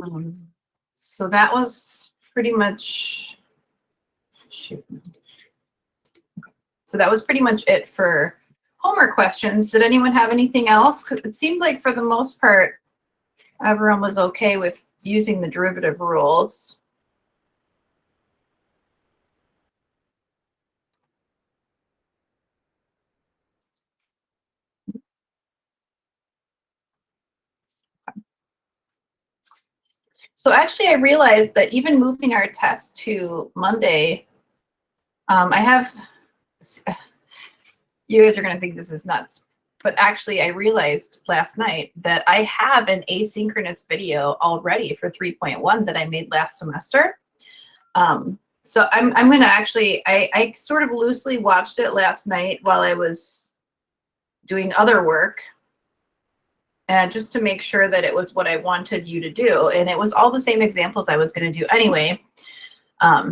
Um, so that was pretty much, shoot. So that was pretty much it for homework questions. Did anyone have anything else? Because it seemed like for the most part, everyone was okay with using the derivative rules. So actually, I realized that even moving our test to Monday, I have, you guys are going to think this is nuts, but actually I realized last night that I have an asynchronous video already for 3.1 that I made last semester. So I'm going to actually, I sort of loosely watched it last night while I was doing other work, and just to make sure that it was what I wanted you to do. And it was all the same examples I was going to do anyway.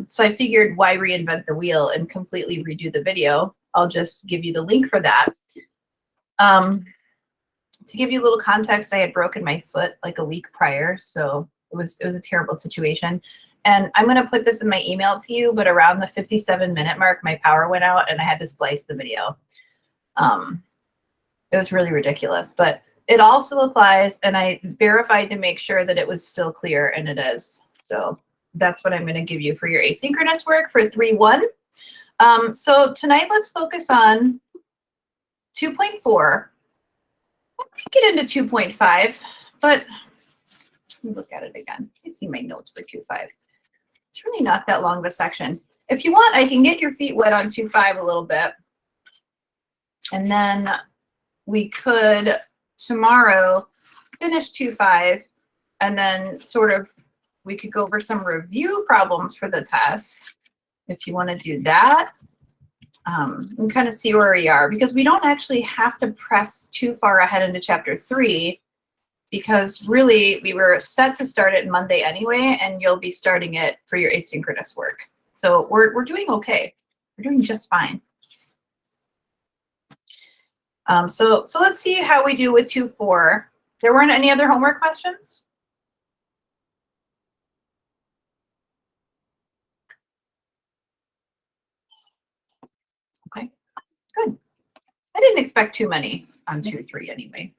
So I figured, why reinvent the wheel and completely redo the video? I'll just give you the link for that. To give you a little context, I had broken my foot like a week prior, so it was a terrible situation. And I'm going to put this in my email to you, but around the 57-minute mark, my power went out and I had to splice the video. It was really ridiculous, but it all still applies, and I verified to make sure that it was still clear, and it is. So that's what I'm going to give you for your asynchronous work for 3.1. So tonight, let's focus on 2.4. Get into 2.5, but let me look at it again. You see my notes for 2.5. It's really not that long of a section. If you want, I can get your feet wet on 2.5 a little bit, and then we could tomorrow finish 2.5, and then sort of we could go over some review problems for the test if you want to do that, and kind of see where we are, because we don't actually have to press too far ahead into chapter 3, because really we were set to start it Monday anyway, and you'll be starting it for your asynchronous work. So we're doing okay. We're doing just fine. So let's see how we do with 2.4. There weren't any other homework questions? Okay, good. I didn't expect too many on 2.3 anyway.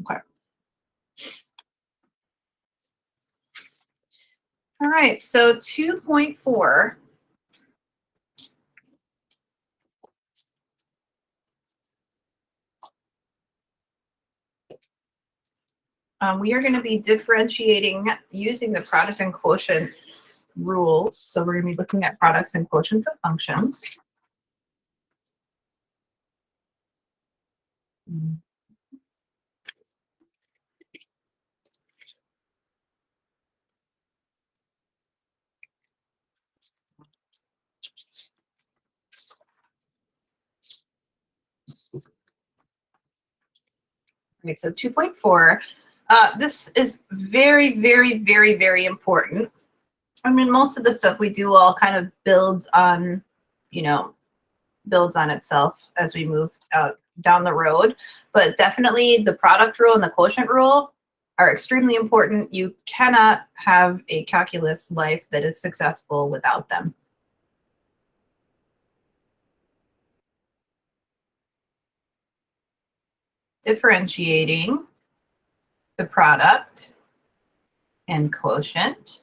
Okay. All right, so 2.4. We are going to be differentiating using the product and quotient rules. So we're going to be looking at products and quotients of functions. Right, so 2.4. This is very, very, very, very important. I mean, most of the stuff we do all kind of builds on, builds on itself as we move down the road. But definitely the product rule and the quotient rule are extremely important. You cannot have a calculus life that is successful without them. Differentiating the product and quotient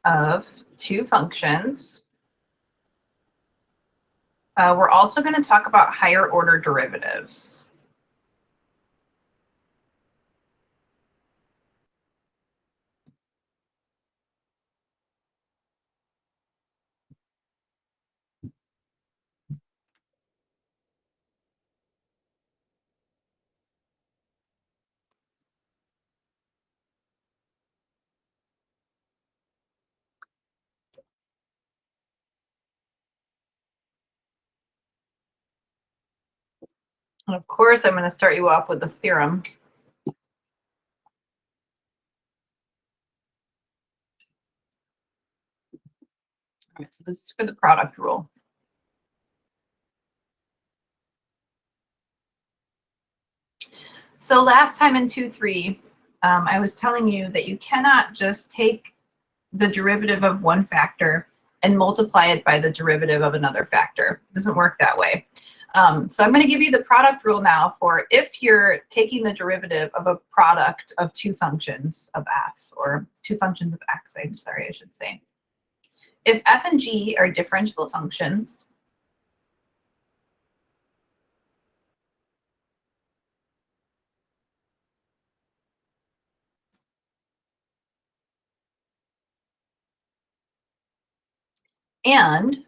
of two functions. We're also going to talk about higher order derivatives. And of course, I'm going to start you off with the theorem. All right, so this is for the product rule. So last time in 2.3, I was telling you that you cannot just take the derivative of one factor and multiply it by the derivative of another factor. It doesn't work that way. So I'm going to give you the product rule now for if you're taking the derivative of a product of two functions of f, or two functions of x, I'm sorry, I should say. If f and g are differentiable functions, and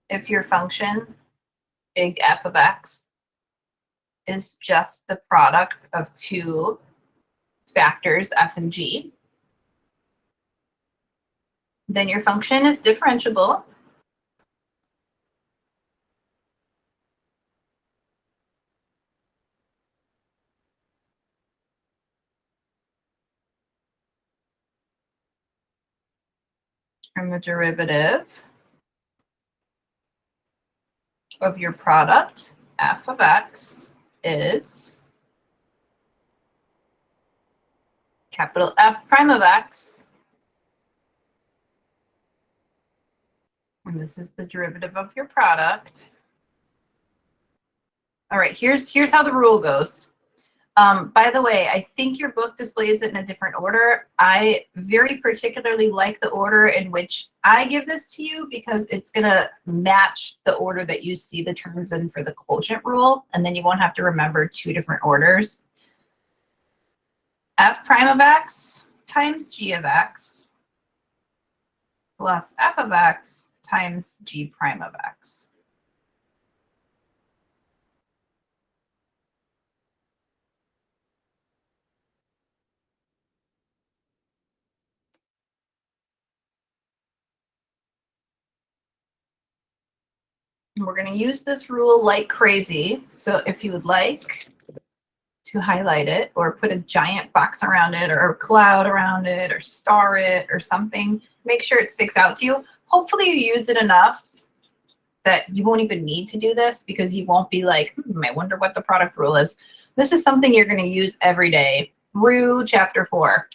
if your function, big F of x, is just the product of two factors, f and g, then your function is differentiable. And the derivative of your product, f of x, is capital F prime of x. And this is the derivative of your product. All right, here's how the rule goes. By the way, I think your book displays it in a different order. I very particularly like the order in which I give this to you because it's going to match the order that you see the terms in for the quotient rule, and then you won't have to remember two different orders. F prime of x times g of x plus f of x times g prime of x. And we're going to use this rule like crazy. So if you would like to highlight it or put a giant box around it or a cloud around it or star it or something, make sure it sticks out to you. Hopefully you use it enough that you won't even need to do this because you won't be like, I wonder what the product rule is. This is something you're going to use every day through chapter 4.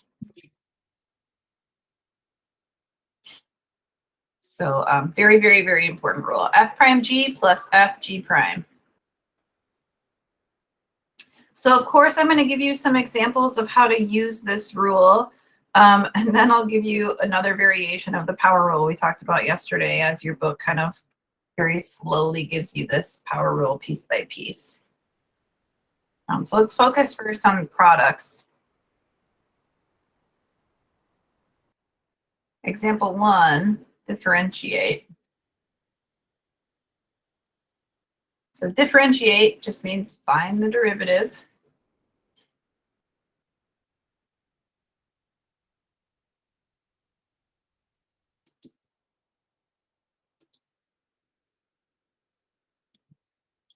So very, very, very important rule. F prime g plus f g prime. So of course, I'm going to give you some examples of how to use this rule. And then I'll give you another variation of the power rule we talked about yesterday, as your book kind of very slowly gives you this power rule piece by piece. So let's focus first on products. Example 1, differentiate. So differentiate just means find the derivative.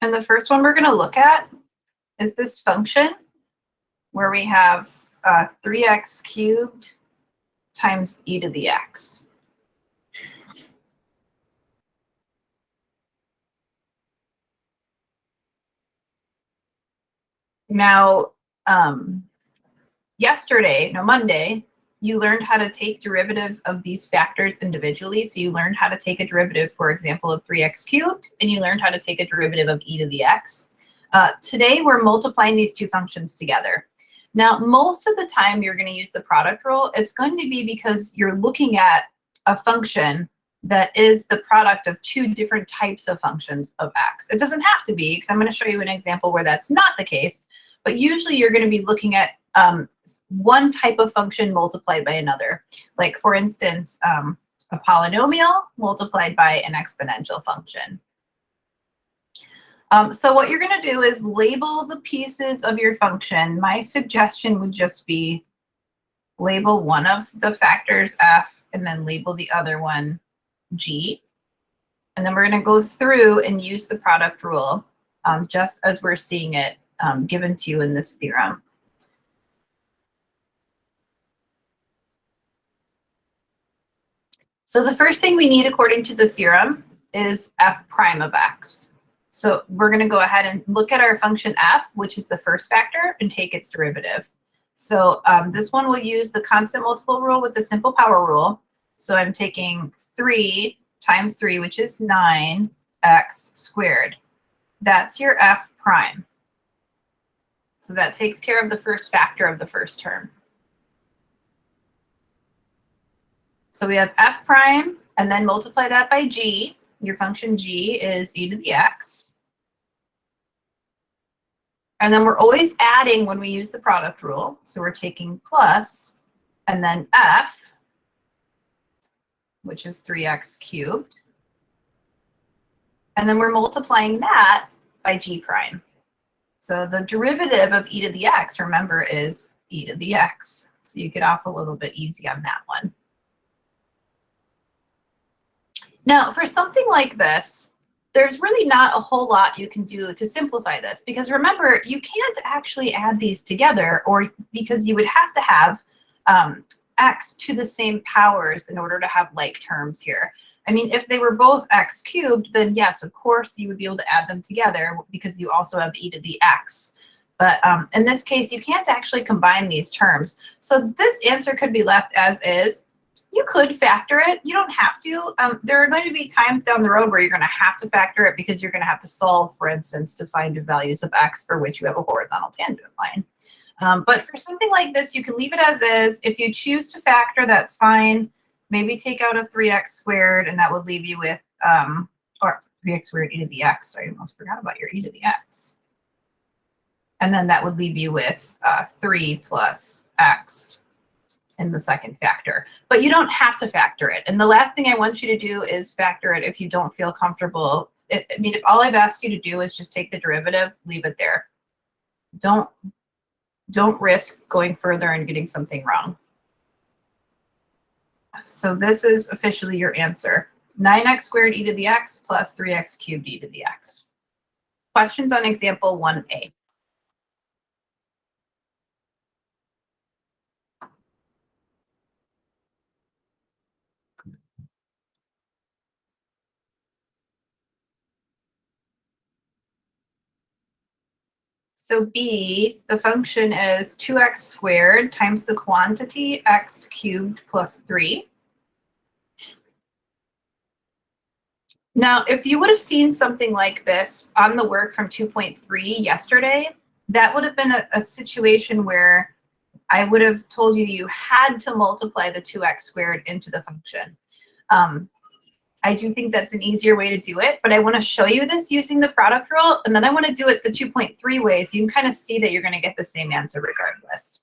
And the first one we're going to look at is this function where we have 3x cubed times e to the x. Now, Monday, you learned how to take derivatives of these factors individually. So you learned how to take a derivative, for example, of 3x cubed, and you learned how to take a derivative of e to the x. Today, we're multiplying these two functions together. Now, most of the time you're going to use the product rule. It's going to be because you're looking at a function that is the product of two different types of functions of x. It doesn't have to be, because I'm going to show you an example where that's not the case. But usually you're going to be looking at one type of function multiplied by another. Like, for instance, a polynomial multiplied by an exponential function. So what you're going to do is label the pieces of your function. My suggestion would just be label one of the factors f and then label the other one g. And then we're going to go through and use the product rule just as we're seeing it given to you in this theorem. So the first thing we need according to the theorem is f prime of x. So we're going to go ahead and look at our function f, which is the first factor, and take its derivative. So this one will use the constant multiple rule with the simple power rule. So I'm taking 3 times 3, which is 9x squared. That's your f prime. So that takes care of the first factor of the first term. So we have f prime, and then multiply that by g. Your function g is e to the x. And then we're always adding when we use the product rule. So we're taking plus, and then f, which is 3x cubed. And then we're multiplying that by g prime. So the derivative of e to the x, remember, is e to the x. So you get off a little bit easy on that one. Now, for something like this, there's really not a whole lot you can do to simplify this, because remember, you can't actually add these together, or because you would have to have x to the same powers in order to have like terms here. I mean, if they were both x cubed, then yes, of course, you would be able to add them together because you also have e to the x. But in this case, you can't actually combine these terms. So this answer could be left as is. You could factor it. You don't have to. There are going to be times down the road where you're going to have to factor it because you're going to have to solve, for instance, to find the values of x for which you have a horizontal tangent line. But for something like this, you can leave it as is. If you choose to factor, that's fine. Maybe take out a 3x squared, and that would leave you with, or 3x squared e to the x. I almost forgot about your e to the x. And then that would leave you with 3 plus x in the second factor. But you don't have to factor it. And the last thing I want you to do is factor it if you don't feel comfortable. I mean, if all I've asked you to do is just take the derivative, leave it there. Don't risk going further and getting something wrong. So this is officially your answer. 9x squared e to the x plus 3x cubed e to the x. Questions on example 1a. So b, the function is 2x squared times the quantity x cubed plus 3. Now, if you would have seen something like this on the work from 2.3 yesterday, that would have been a situation where I would have told you you had to multiply the 2x squared into the function. I do think that's an easier way to do it, but I want to show you this using the product rule, and then I want to do it the 2.3 way so you can kind of see that you're going to get the same answer regardless.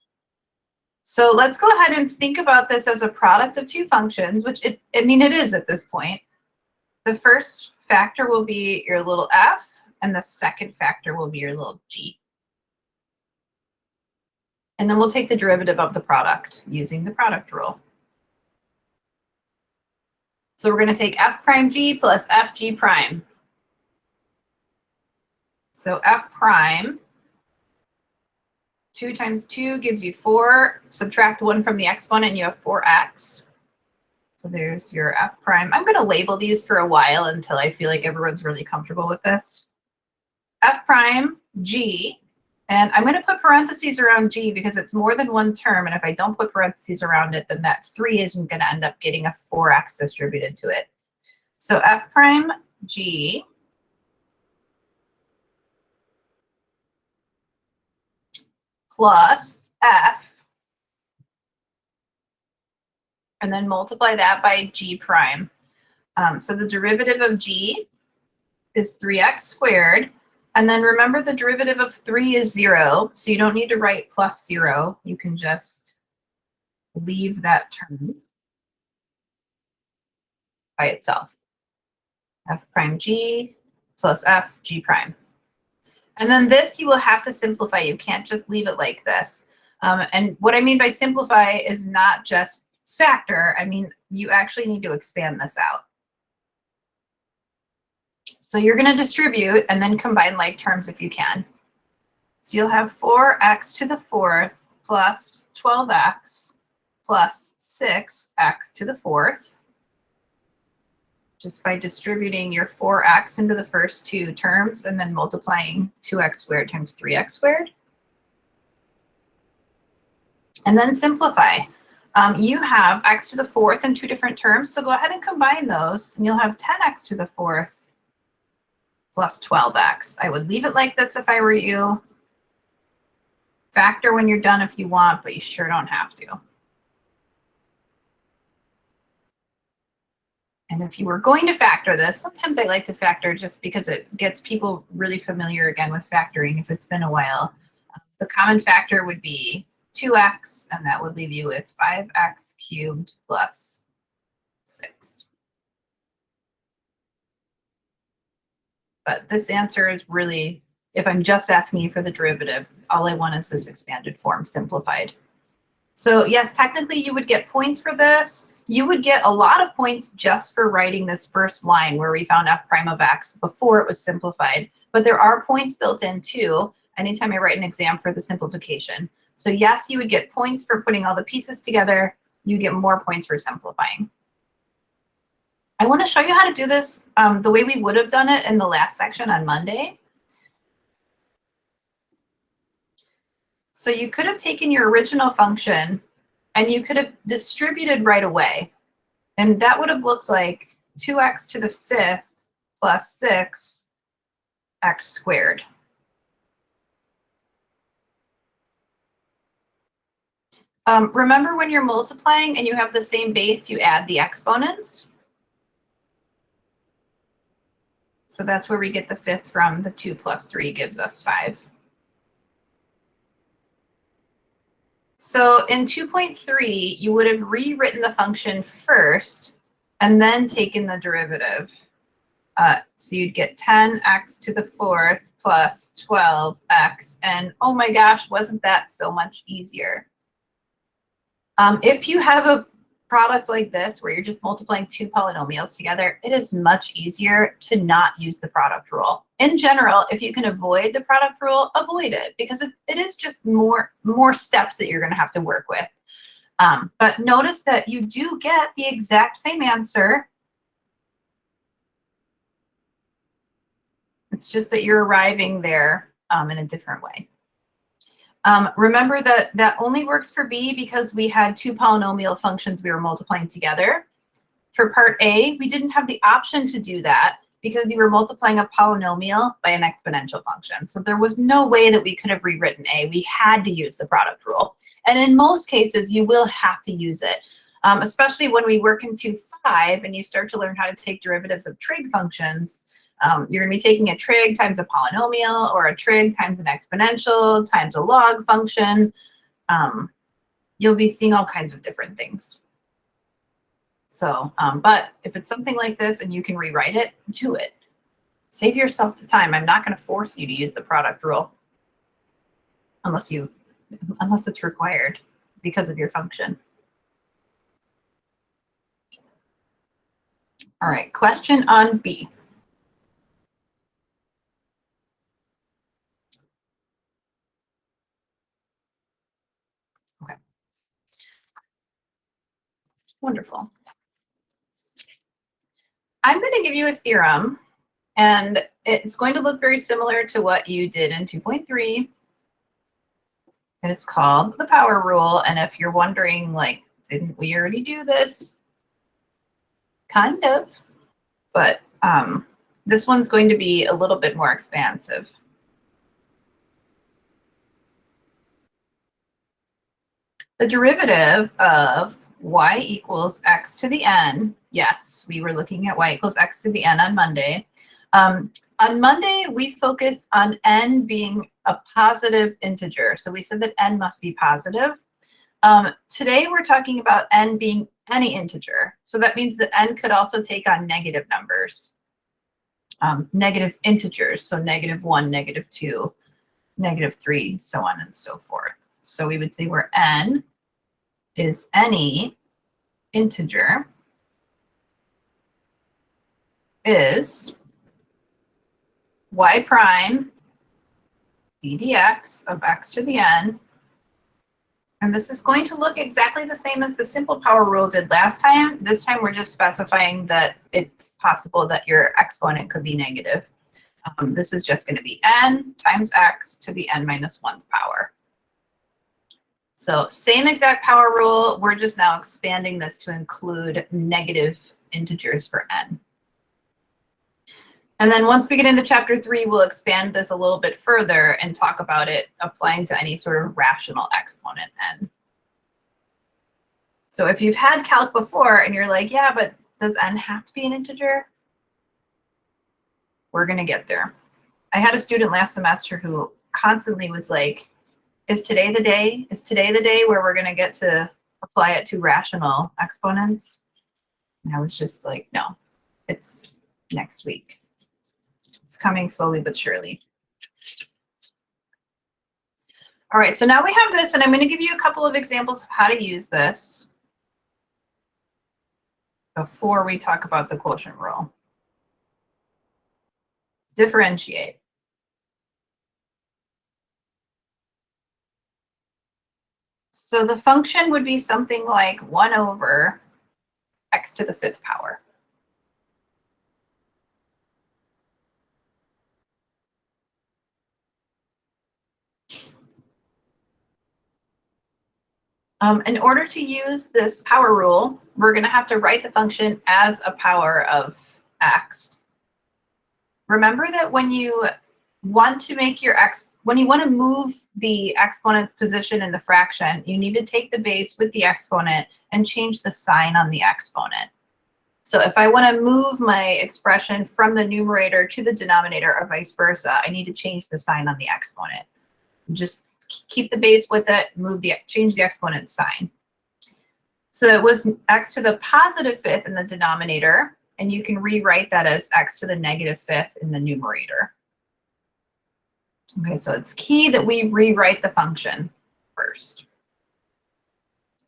So let's go ahead and think about this as a product of two functions, which it is at this point. The first factor will be your little f, and the second factor will be your little g. And then we'll take the derivative of the product using the product rule. So we're going to take f prime g plus f g prime. So f prime, 2 times 2 gives you 4. Subtract 1 from the exponent, and you have 4x. So there's your f prime. I'm going to label these for a while until I feel like everyone's really comfortable with this. F prime g, and I'm going to put parentheses around g because it's more than one term, and if I don't put parentheses around it, then that 3 isn't going to end up getting a 4x distributed to it. So f prime g plus f, and then multiply that by g prime. So the derivative of g is 3x squared. And then remember, the derivative of 3 is 0, so you don't need to write plus 0. You can just leave that term by itself. F prime g plus f g prime. And then this you will have to simplify. You can't just leave it like this. And what I mean by simplify is not just factor. I mean, you actually need to expand this out. So you're going to distribute and then combine like terms if you can. So you'll have 4x to the 4th plus 12x plus 6x to the 4th. just by distributing your 4x into the first two terms and then multiplying 2x squared times 3x squared. And then simplify. You have x to the fourth in two different terms, so go ahead and combine those, and you'll have 10x to the fourth plus 12x. I would leave it like this if I were you. Factor when you're done if you want, but you sure don't have to. And if you were going to factor this, sometimes I like to factor just because it gets people really familiar again with factoring if it's been a while. The common factor would be 2x, and that would leave you with 5x cubed plus 6. But this answer is really, if I'm just asking you for the derivative, all I want is this expanded form simplified. So yes, technically you would get points for this. You would get a lot of points just for writing this first line where we found f prime of x before it was simplified. But there are points built in too, anytime I write an exam for the simplification. So yes, you would get points for putting all the pieces together. You get more points for simplifying. I want to show you how to do this the way we would have done it in the last section on Monday. So you could have taken your original function and you could have distributed right away. And that would have looked like 2x to the fifth plus 6x squared. Remember when you're multiplying and you have the same base, you add the exponents. So that's where we get the fifth from. The 2 plus 3 gives us 5. So in 2.3, you would have rewritten the function first and then taken the derivative. So you'd get 10x to the fourth plus 12x. And oh my gosh, wasn't that so much easier? If you have a product like this where you're just multiplying two polynomials together, it is much easier to not use the product rule. In general, if you can avoid the product rule, avoid it, because it is just more steps that you're going to have to work with. But notice that you do get the exact same answer. It's just that you're arriving there in a different way. Remember that that only works for B because we had two polynomial functions we were multiplying together. For part A, we didn't have the option to do that because you were multiplying a polynomial by an exponential function. So there was no way that we could have rewritten A. We had to use the product rule. And in most cases, you will have to use it, especially when we work into 5 and you start to learn how to take derivatives of trig functions. You're going to be taking a trig times a polynomial or a trig times an exponential times a log function. You'll be seeing all kinds of different things. So, but if it's something like this and you can rewrite it, do it. Save yourself the time. I'm not going to force you to use the product rule unless it's required because of your function. All right, question on B. Wonderful. I'm going to give you a theorem, and it's going to look very similar to what you did in 2.3. And it's called the power rule. And if you're wondering, like, didn't we already do this? Kind of. But this one's going to be a little bit more expansive. The derivative of y equals x to the n. Yes, we were looking at y equals x to the n on Monday. On Monday, we focused on n being a positive integer. So we said that n must be positive. Today, we're talking about n being any integer. So that means that n could also take on negative numbers, negative integers. So -1, -2, -3, so on and so forth. So we would say where n is any integer is y prime d dx of x to the n And this is going to look exactly the same as the simple power rule did last time. This time we're just specifying that it's possible that your exponent could be negative. This is just going to be n times x to the n minus 1th power. So same exact power rule, we're just now expanding this to include negative integers for n. And then once we get into chapter 3, we'll expand this a little bit further and talk about it applying to any sort of rational exponent n. So if you've had calc before and you're like, yeah, but does n have to be an integer? We're going to get there. I had a student last semester who constantly was like, is today the day? Is today the day where we're going to get to apply it to rational exponents? And I was just like, no, it's next week. It's coming slowly but surely. All right, so now we have this, and I'm going to give you a couple of examples of how to use this before we talk about the quotient rule. Differentiate. So the function would be something like 1 over x to the 5th power. In order to use this power rule, we're going to have to write the function as a power of x. Remember that when you want to make your when you want to move the exponent's position in the fraction, you need to take the base with the exponent and change the sign on the exponent. So if I want to move my expression from the numerator to the denominator or vice versa, I need to change the sign on the exponent. Just keep the base with it, change the exponent sign. So it was x to the positive 5th in the denominator, and you can rewrite that as x to the negative 5th in the numerator. Okay, so it's key that we rewrite the function first.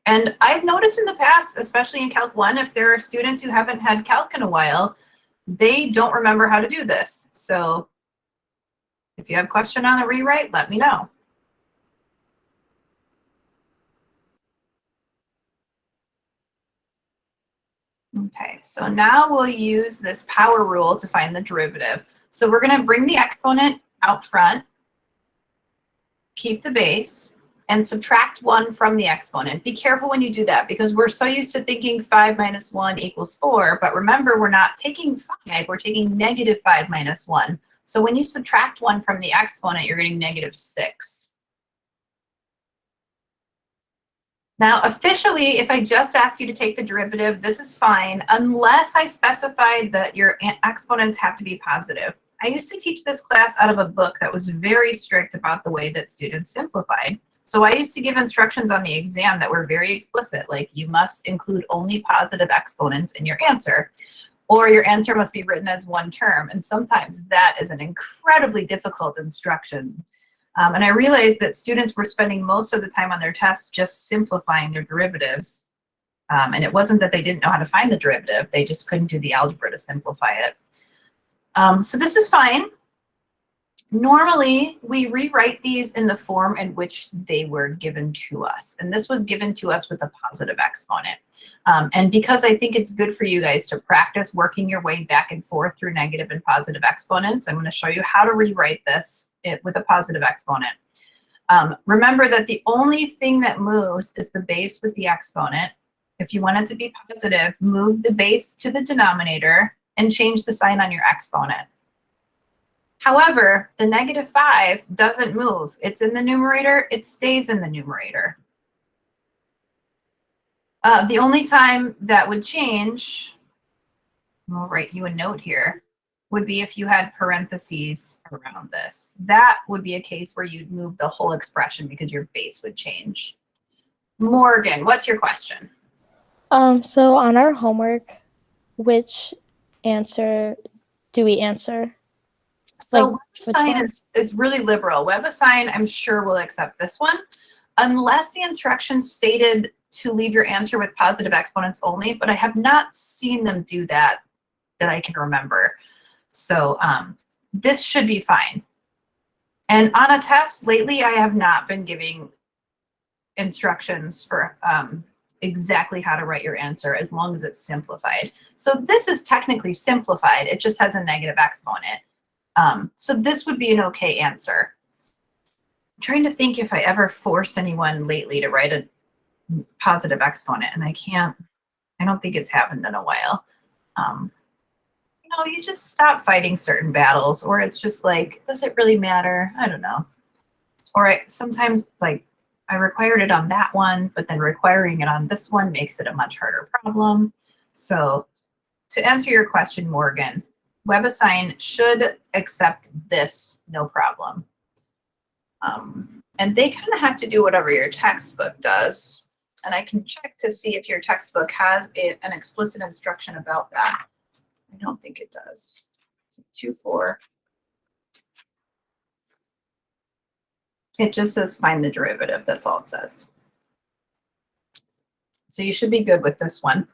And I've noticed in the past, especially in Calc 1, if there are students who haven't had Calc in a while, they don't remember how to do this. So if you have a question on the rewrite, let me know. Okay, so now we'll use this power rule to find the derivative. So we're going to bring the exponent out front, keep the base, and subtract 1 from the exponent. Be careful when you do that because we're so used to thinking 5 minus 1 equals 4, but remember we're not taking 5, we're taking negative 5 minus 1. So when you subtract 1 from the exponent, you're getting negative 6. Now, officially, if I just ask you to take the derivative, this is fine, unless I specified that your exponents have to be positive. I used to teach this class out of a book that was very strict about the way that students simplified. So I used to give instructions on the exam that were very explicit, like you must include only positive exponents in your answer, or your answer must be written as one term. And sometimes that is an incredibly difficult instruction. And I realized that students were spending most of the time on their tests just simplifying their derivatives. And it wasn't that they didn't know how to find the derivative, they just couldn't do the algebra to simplify it. So this is fine. Normally, we rewrite these in the form in which they were given to us. And this was given to us with a positive exponent. And because I think it's good for you guys to practice working your way back and forth through negative and positive exponents, I'm going to show you how to rewrite this with a positive exponent. Remember that the only thing that moves is the base with the exponent. If you want it to be positive, move the base to the denominator and change the sign on your exponent. However, the negative 5 doesn't move. It's in the numerator. It stays in the numerator. The only time that would change, I'll write you a note here, would be if you had parentheses around this. That would be a case where you'd move the whole expression because your base would change. Morgan, what's your question? So on our homework, which answer do we answer? So WebAssign is really liberal. WebAssign, I'm sure, will accept this one, unless the instructions stated to leave your answer with positive exponents only, but I have not seen them do that I can remember. So this should be fine. And on a test lately, I have not been giving instructions for exactly how to write your answer as long as it's simplified. So this is technically simplified. It just has a negative exponent. So this would be an okay answer. I'm trying to think if I ever forced anyone lately to write a positive exponent, and I don't think it's happened in a while. You know, you just stop fighting certain battles, or it's just like, does it really matter? I don't know. Or sometimes like I required it on that one, but then requiring it on this one makes it a much harder problem. So to answer your question, Morgan, WebAssign should accept this, no problem. And they kind of have to do whatever your textbook does. And I can check to see if your textbook has an explicit instruction about that. I don't think it does. So 2.4. It just says find the derivative. That's all it says. So you should be good with this one.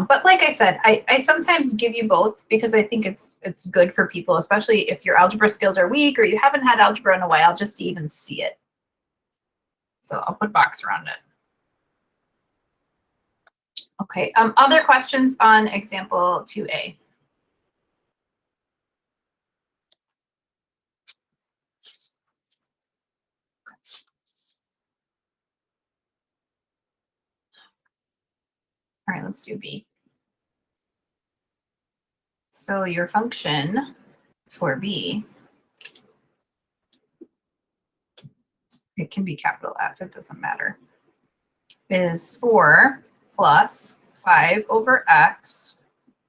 But like I said, I sometimes give you both because I think it's good for people, especially if your algebra skills are weak or you haven't had algebra in a while, just to even see it. So I'll put box around it. Okay, other questions on example 2A? All right, let's do B. So your function for B, it can be capital F, it doesn't matter, is 4 plus 5 over x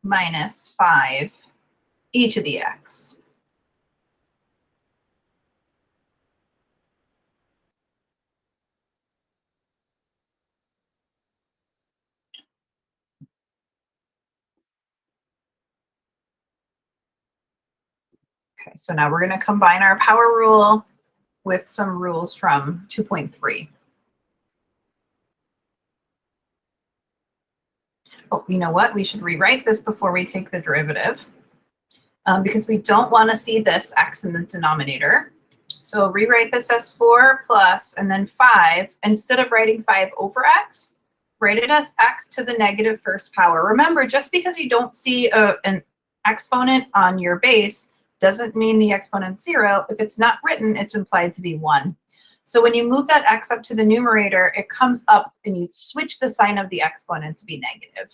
minus 5 e to the x. Okay, so now we're going to combine our power rule with some rules from 2.3. Oh, you know what? We should rewrite this before we take the derivative because we don't want to see this x in the denominator. So rewrite this as 4 plus and then 5. Instead of writing 5 over x, write it as x to the negative first power. Remember, just because you don't see an exponent on your base doesn't mean the exponent's 0. If it's not written, it's implied to be 1. So when you move that x up to the numerator, it comes up and you switch the sign of the exponent to be negative.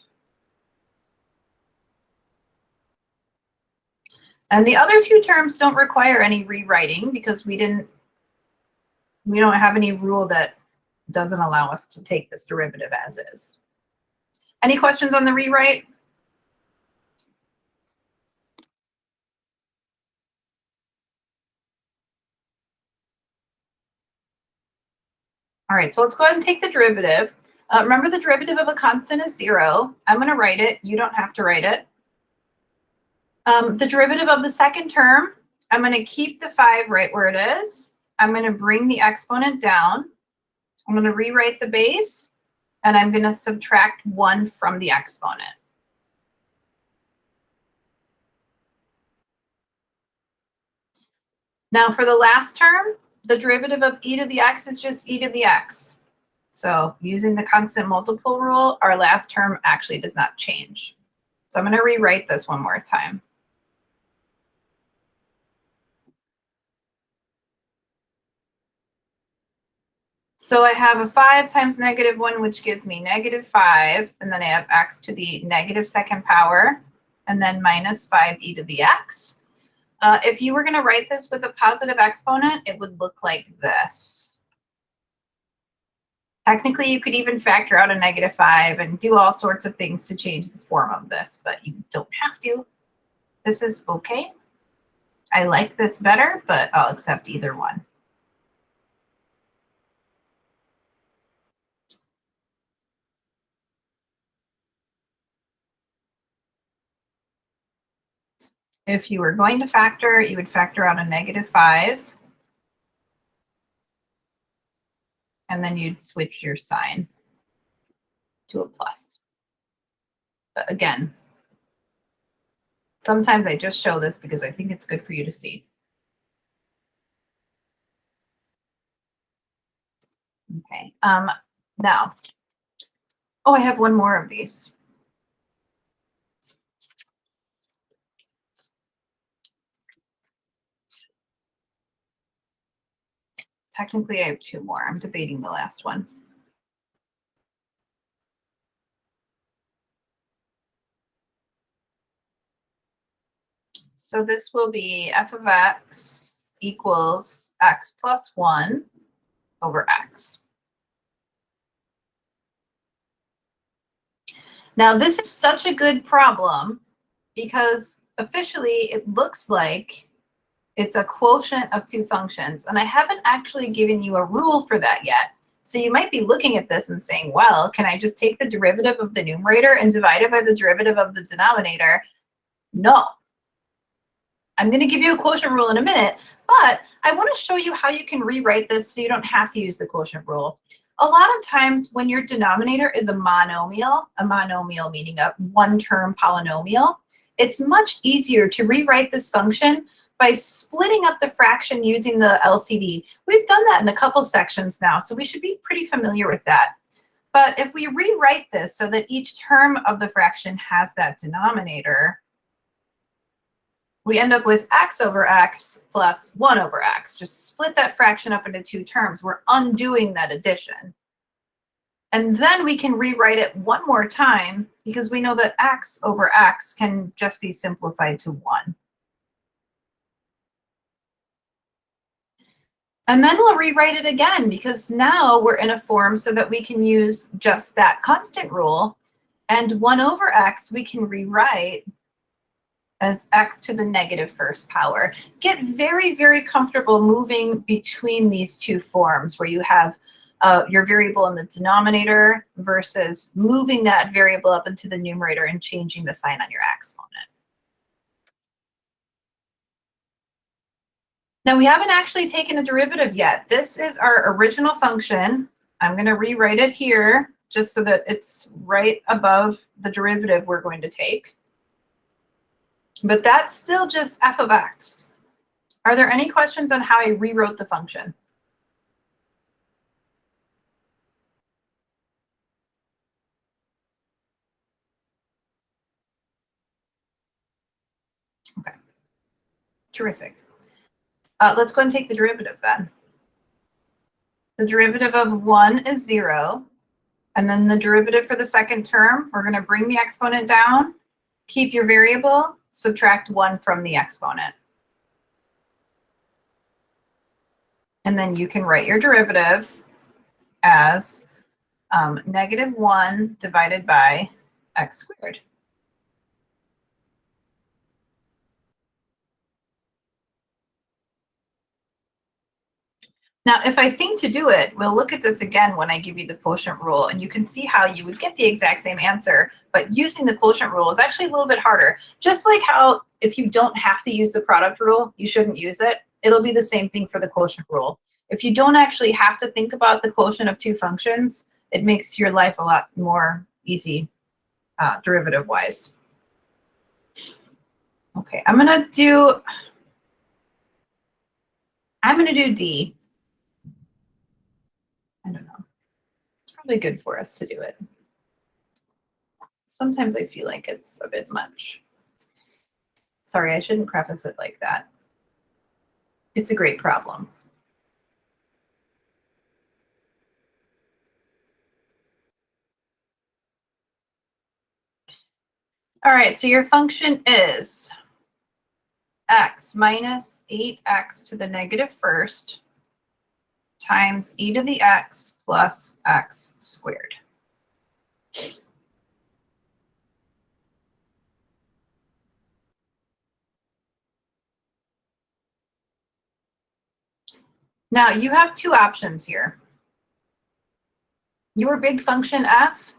And the other two terms don't require any rewriting because we don't have any rule that doesn't allow us to take this derivative as is. Any questions on the rewrite? All right, so let's go ahead and take the derivative. Remember, the derivative of a constant is 0. I'm going to write it. You don't have to write it. The derivative of the second term, I'm going to keep the 5 right where it is. I'm going to bring the exponent down. I'm going to rewrite the base, and I'm going to subtract 1 from the exponent. Now for the last term, the derivative of e to the x is just e to the x. So using the constant multiple rule, our last term actually does not change. So I'm going to rewrite this one more time. So I have a 5 times -1, which gives me -5. And then I have x to the negative second power, and then minus 5 e to the x. If you were going to write this with a positive exponent, it would look like this. Technically, you could even factor out a -5 and do all sorts of things to change the form of this, but you don't have to. This is okay. I like this better, but I'll accept either one. If you were going to factor, you would factor out a -5. And then you'd switch your sign to a plus. But again, sometimes I just show this because I think it's good for you to see. Okay, now, oh, I have one more of these. Technically, I have two more. I'm debating the last one. So this will be f of x equals x plus 1 over x. Now, this is such a good problem because officially it looks like it's a quotient of two functions. And I haven't actually given you a rule for that yet. So you might be looking at this and saying, well, can I just take the derivative of the numerator and divide it by the derivative of the denominator? No. I'm going to give you a quotient rule in a minute, but I want to show you how you can rewrite this so you don't have to use the quotient rule. A lot of times when your denominator is a monomial meaning a one-term polynomial, it's much easier to rewrite this function by splitting up the fraction using the LCD. We've done that in a couple sections now, so we should be pretty familiar with that. But if we rewrite this so that each term of the fraction has that denominator, we end up with x over x plus 1 over x. Just split that fraction up into two terms. We're undoing that addition. And then we can rewrite it one more time because we know that x over x can just be simplified to 1. And then we'll rewrite it again because now we're in a form so that we can use just that constant rule. And 1 over x we can rewrite as x to the negative first power. Get very, very comfortable moving between these two forms where you have your variable in the denominator versus moving that variable up into the numerator and changing the sign on your exponent. Now, we haven't actually taken a derivative yet. This is our original function. I'm going to rewrite it here just so that it's right above the derivative we're going to take. But that's still just f of x. Are there any questions on how I rewrote the function? Okay, terrific. Let's go and take the derivative then. The derivative of 1 is 0. And then the derivative for the second term, we're going to bring the exponent down, keep your variable, subtract 1 from the exponent. And then you can write your derivative as negative 1 divided by x squared. Now, if I think to do it, we'll look at this again when I give you the quotient rule, and you can see how you would get the exact same answer, but using the quotient rule is actually a little bit harder. Just like how if you don't have to use the product rule, you shouldn't use it. It'll be the same thing for the quotient rule. If you don't actually have to think about the quotient of two functions, it makes your life a lot more easy derivative-wise. Okay, I'm gonna do D. I don't know. It's probably good for us to do it. Sometimes I feel like it's a bit much. Sorry, I shouldn't preface it like that. It's a great problem. All right, so your function is x minus 8x to the negative first times e to the x plus x squared. Now you have two options here. Your big function f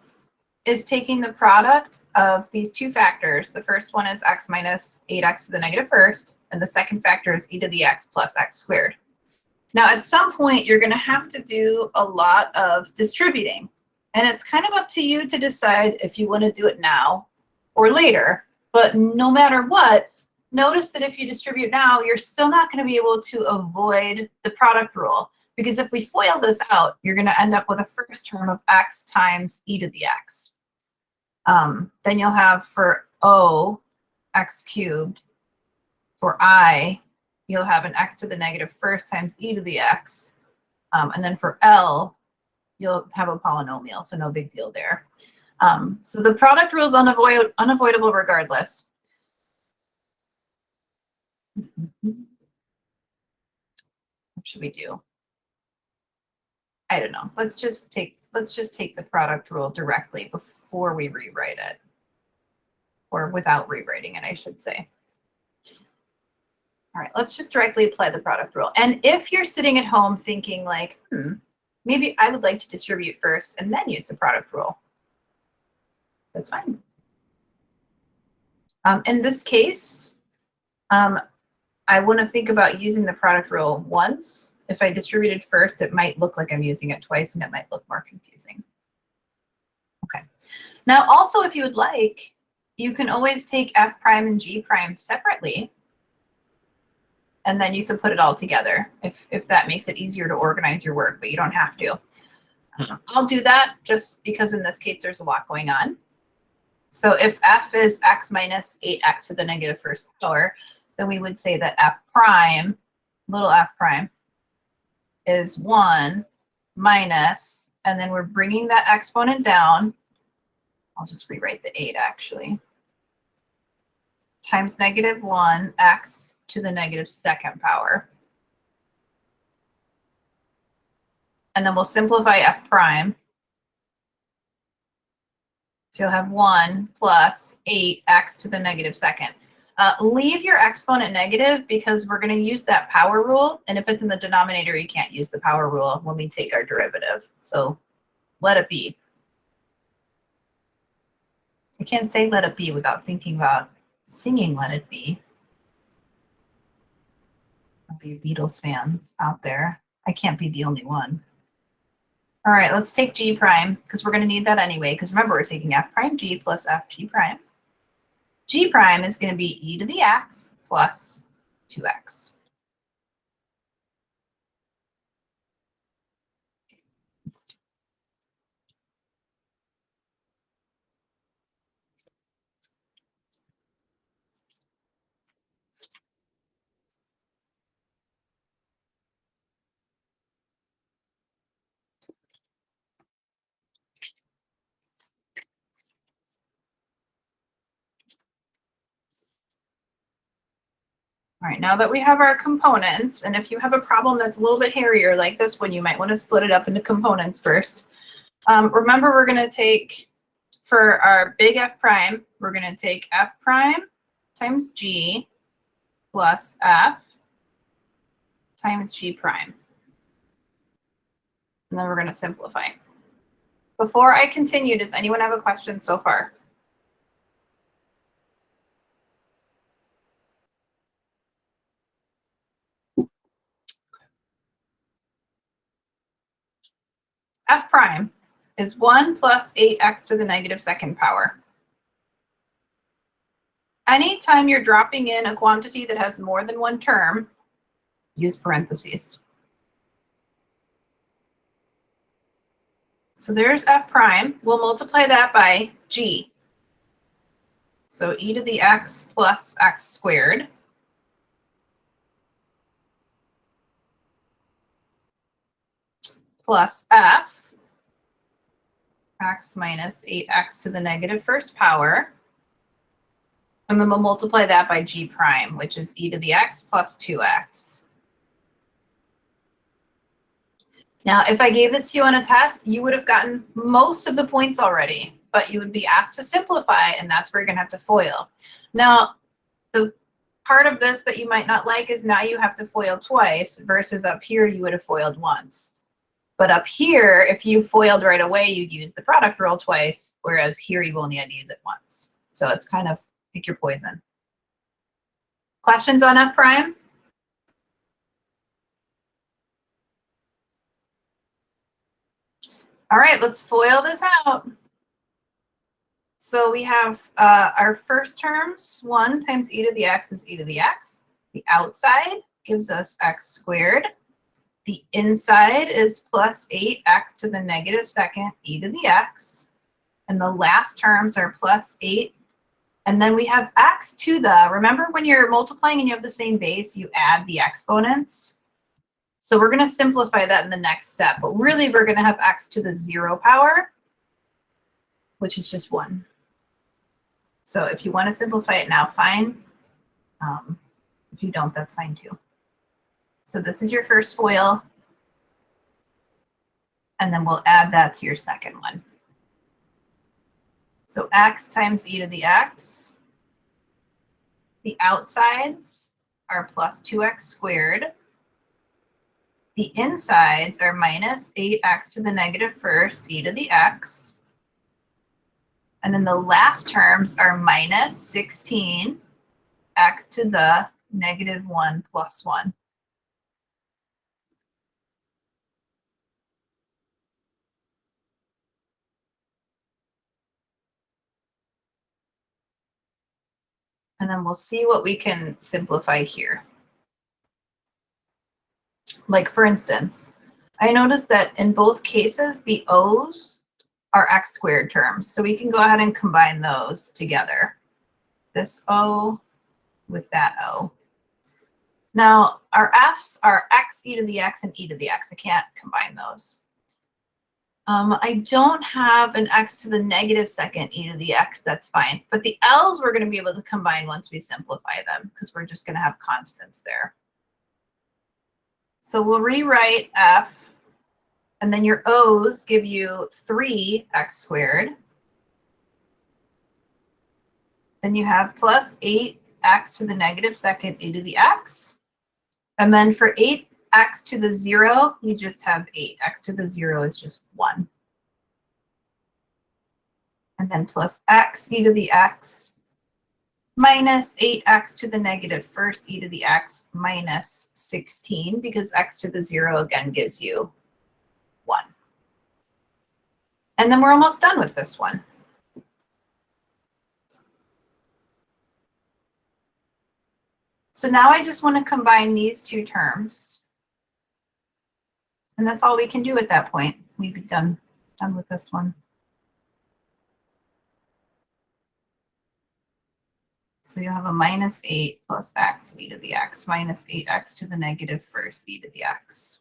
is taking the product of these two factors. The first one is x minus 8x to the negative first, and the second factor is e to the x plus x squared. Now, at some point, you're going to have to do a lot of distributing, and it's kind of up to you to decide if you want to do it now or later. But no matter what, notice that if you distribute now, you're still not going to be able to avoid the product rule. Because if we FOIL this out, you're going to end up with a first term of x times e to the x. Then you'll have for O, x cubed. For I, you'll have an x to the negative first times e to the x. And then for L, you'll have a polynomial, so no big deal there. So the product rule is unavoidable regardless. What should we do? I don't know. Let's just take the product rule directly before we rewrite it. Or without rewriting it, I should say. All right, let's just directly apply the product rule. And if you're sitting at home thinking like, maybe I would like to distribute first and then use the product rule, that's fine. In this case, I want to think about using the product rule once. If I distributed first, it might look like I'm using it twice and it might look more confusing. Okay. Now also, if you would like, you can always take f prime and g prime separately, and then you can put it all together if that makes it easier to organize your work, but you don't have to. I'll do that just because in this case there's a lot going on. So if f is x minus 8x to the negative first power, then we would say that f prime, little f prime, is 1 minus, and then we're bringing that exponent down. I'll just rewrite the 8 actually. Times negative 1 x to the negative second power. And then we'll simplify f prime. So you'll have 1 plus 8x to the negative second. Leave your exponent negative because we're going to use that power rule. And if it's in the denominator, you can't use the power rule when we take our derivative. So let it be. I can't say let it be without thinking about singing Let It Be. There'll be Beatles fans out there. I can't be the only one. All right, let's take g prime because we're going to need that anyway. Because remember, we're taking f prime g plus f g prime. G prime is going to be e to the x plus 2x. All right, now that we have our components, and if you have a problem that's a little bit hairier like this one, you might want to split it up into components first. Remember, we're going to take, for our big F prime, we're going to take F prime times G plus F times G prime. And then we're going to simplify. Before I continue, does anyone have a question so far? F prime is 1 plus 8x to the negative second power. Anytime you're dropping in a quantity that has more than one term, use parentheses. So there's f prime. We'll multiply that by g. So e to the x plus x squared. Plus f, x minus 8x to the negative first power. And then we'll multiply that by g prime, which is e to the x plus 2x. Now, if I gave this to you on a test, you would have gotten most of the points already, but you would be asked to simplify, and that's where you're going to have to FOIL. Now, the part of this that you might not like is now you have to FOIL twice versus up here you would have FOILed once. But up here, if you FOILed right away, you'd use the product rule twice, whereas here you only had to use it once. So it's kind of pick your poison. Questions on F prime? All right, let's FOIL this out. So we have our first terms, 1 times e to the x is e to the x. The outside gives us x squared The inside is plus 8x to the negative second e to the x. And the last terms are plus 8. And then we have x to the, remember when you're multiplying and you have the same base, you add the exponents. So we're going to simplify that in the next step. But really, we're going to have x to the 0 power, which is just 1. So if you want to simplify it now, fine. If you don't, that's fine too. So this is your first FOIL. And then we'll add that to your second one. So x times e to the x. The outsides are plus 2x squared. The insides are minus 8x to the negative first e to the x. And then the last terms are minus 16 x to the negative 1 plus 1. And then we'll see what we can simplify here. Like for instance, I noticed that in both cases, the O's are x squared terms. So we can go ahead and combine those together. This O with that O. Now, our F's are x e to the x and e to the x. I can't combine those. I don't have an x to the negative second e to the x. That's fine. But the L's we're going to be able to combine once we simplify them because we're just going to have constants there. So we'll rewrite F, and then your O's give you 3x squared. Then you have plus 8x to the negative second e to the x. And then for 8x to the 0, you just have 8. X to the 0 is just 1. And then plus x e to the x minus 8x to the negative first e to the x minus 16, because x to the 0 again gives you 1. And then we're almost done with this one. So now I just want to combine these two terms. And that's all we can do at that point. We'd be done with this one. So you'll have a minus 8 plus x e to the x minus 8x to the negative first e to the x.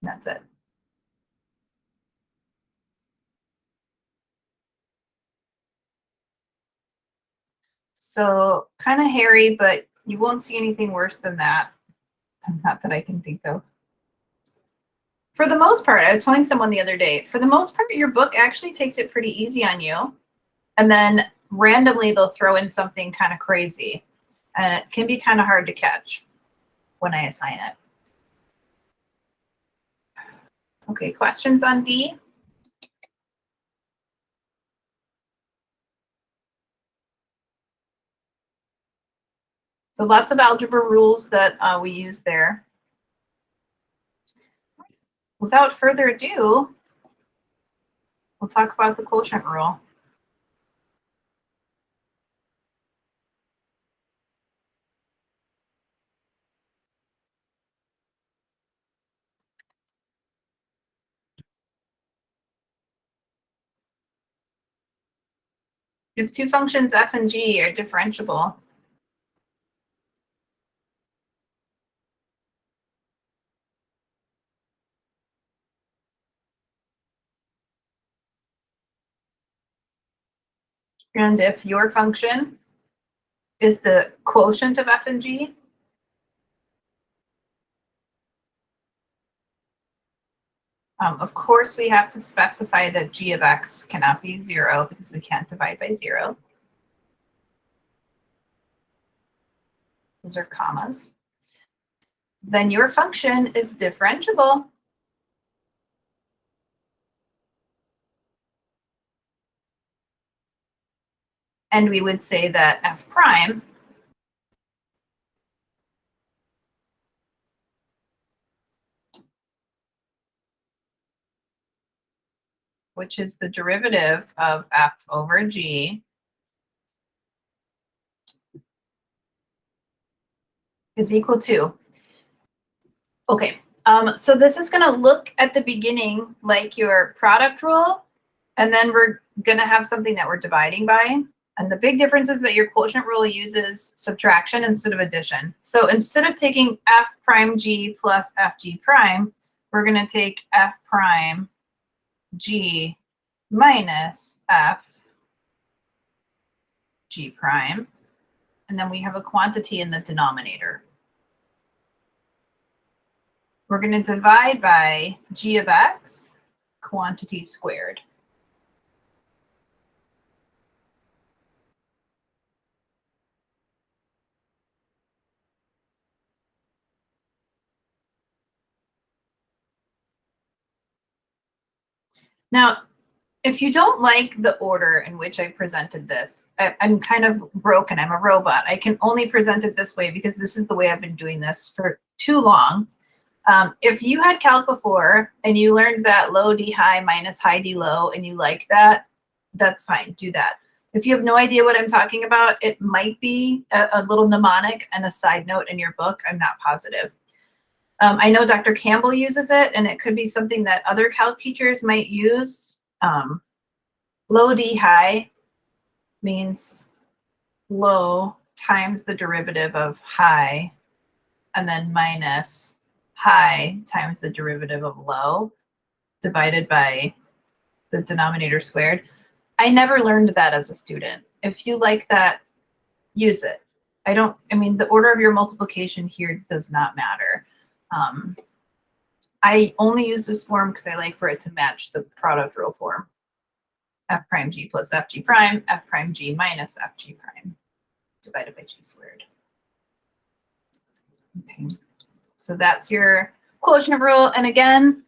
That's it. So kind of hairy, but you won't see anything worse than that. Not that I can think of. For the most part, I was telling someone the other day, for the most part, your book actually takes it pretty easy on you. And then randomly, they'll throw in something kind of crazy. And it can be kind of hard to catch when I assign it. Okay, questions on D? So lots of algebra rules that we use there. Without further ado, we'll talk about the quotient rule. If two functions f and g are differentiable, and if your function is the quotient of f and g, of course, we have to specify that g of x cannot be 0 because we can't divide by 0. Those are commas. Then your function is differentiable. And we would say that f prime which is the derivative of f over g, is equal to, okay, so this is going to look at the beginning like your product rule, and then we're going to have something that we're dividing by. And the big difference is that your quotient rule uses subtraction instead of addition. So instead of taking f prime g plus fg prime, we're going to take f prime g minus f g prime. And then we have a quantity in the denominator. We're going to divide by g of x, quantity squared. Now, if you don't like the order in which I presented this, I'm kind of broken. I'm a robot. I can only present it this way because this is the way I've been doing this for too long. If you had calc before and you learned that low d high minus high d low and you like that, that's fine. Do that. If you have no idea what I'm talking about, it might be a little mnemonic and a side note in your book. I'm not positive. I know Dr. Campbell uses it, and it could be something that other calc teachers might use. Low d high means low times the derivative of high, and then minus high times the derivative of low divided by the denominator squared. I never learned that as a student. If you like that, use it. I mean, the order of your multiplication here does not matter. I only use this form because I like for it to match the product rule form. F prime g plus fg prime, f prime g minus fg prime divided by g squared. Okay, so that's your quotient rule. And again,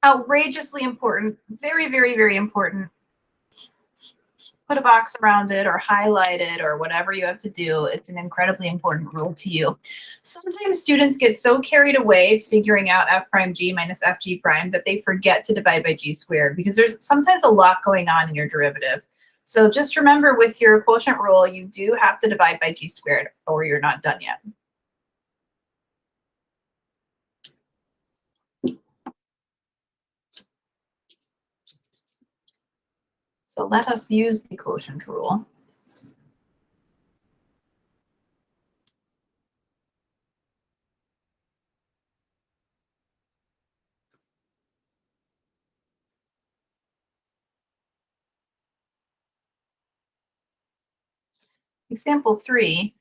outrageously important, very, very, very important. Put a box around it or highlight it or whatever you have to do. It's an incredibly important rule to you. Sometimes students get so carried away figuring out f prime g minus fg prime that they forget to divide by g squared because there's sometimes a lot going on in your derivative. So just remember with your quotient rule, you do have to divide by g squared or you're not done yet. So let us use the quotient rule. Example 3,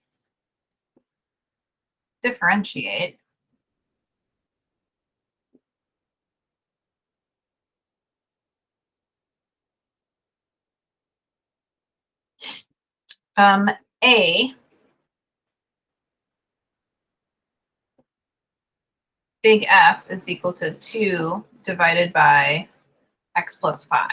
differentiate. A, big F is equal to 2 divided by x plus 5.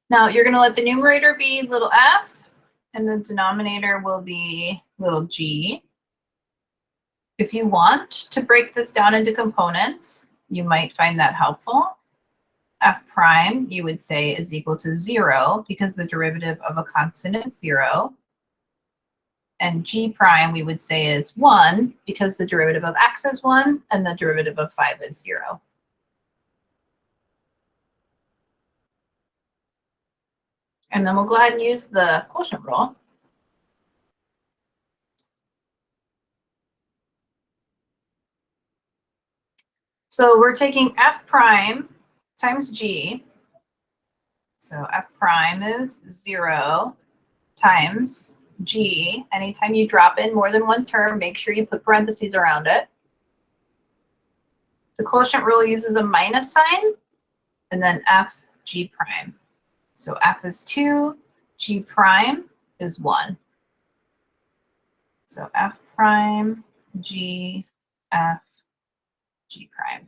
Now you're going to let the numerator be little f, and the denominator will be little g. If you want to break this down into components, you might find that helpful. F prime, you would say, is equal to 0 because the derivative of a constant is 0. And g prime, we would say, is 1 because the derivative of x is 1 and the derivative of 5 is 0. And then we'll go ahead and use the quotient rule. So we're taking f prime times g. So f prime is 0 times g. Anytime you drop in more than one term, make sure you put parentheses around it. The quotient rule uses a minus sign, and then f g prime. So f is 2, g prime is 1. So f prime, g, f, g prime.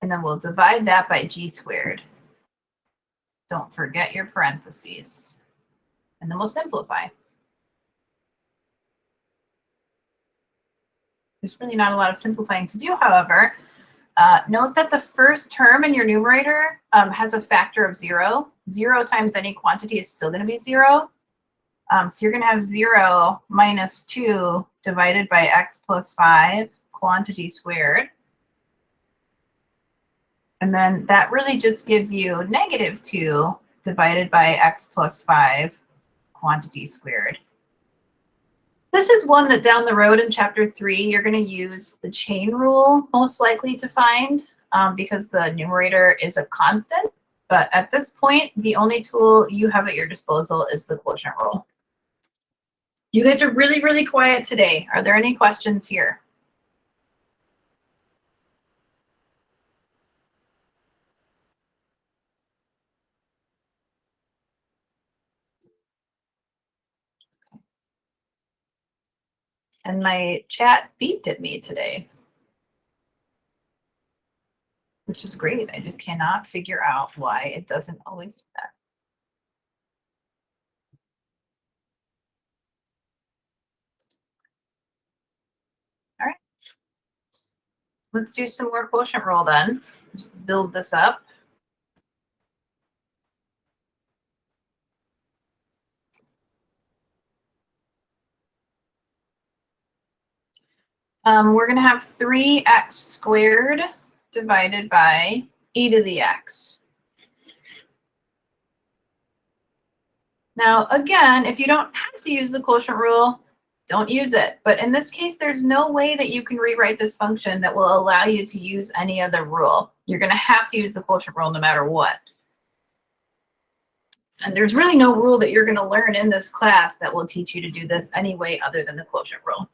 And then we'll divide that by g squared. Don't forget your parentheses. And then we'll simplify. There's really not a lot of simplifying to do, however. Note that the first term in your numerator has a factor of 0. 0 times any quantity is still going to be 0. So you're going to have 0 minus 2 divided by x plus 5 quantity squared. And then that really just gives you negative 2 divided by x plus 5 quantity squared. This is one that down the road in chapter 3, you're going to use the chain rule most likely to find because the numerator is a constant. But at this point, the only tool you have at your disposal is the quotient rule. You guys are really, really quiet today. Are there any questions here? And my chat beeped at me today, which is great. I just cannot figure out why it doesn't always do that. All right. Let's do some more quotient rule then. Just build this up. We're going to have 3x squared divided by e to the x. Now, again, if you don't have to use the quotient rule, don't use it. But in this case, there's no way that you can rewrite this function that will allow you to use any other rule. You're going to have to use the quotient rule no matter what. And there's really no rule that you're going to learn in this class that will teach you to do this anyway other than the quotient rule.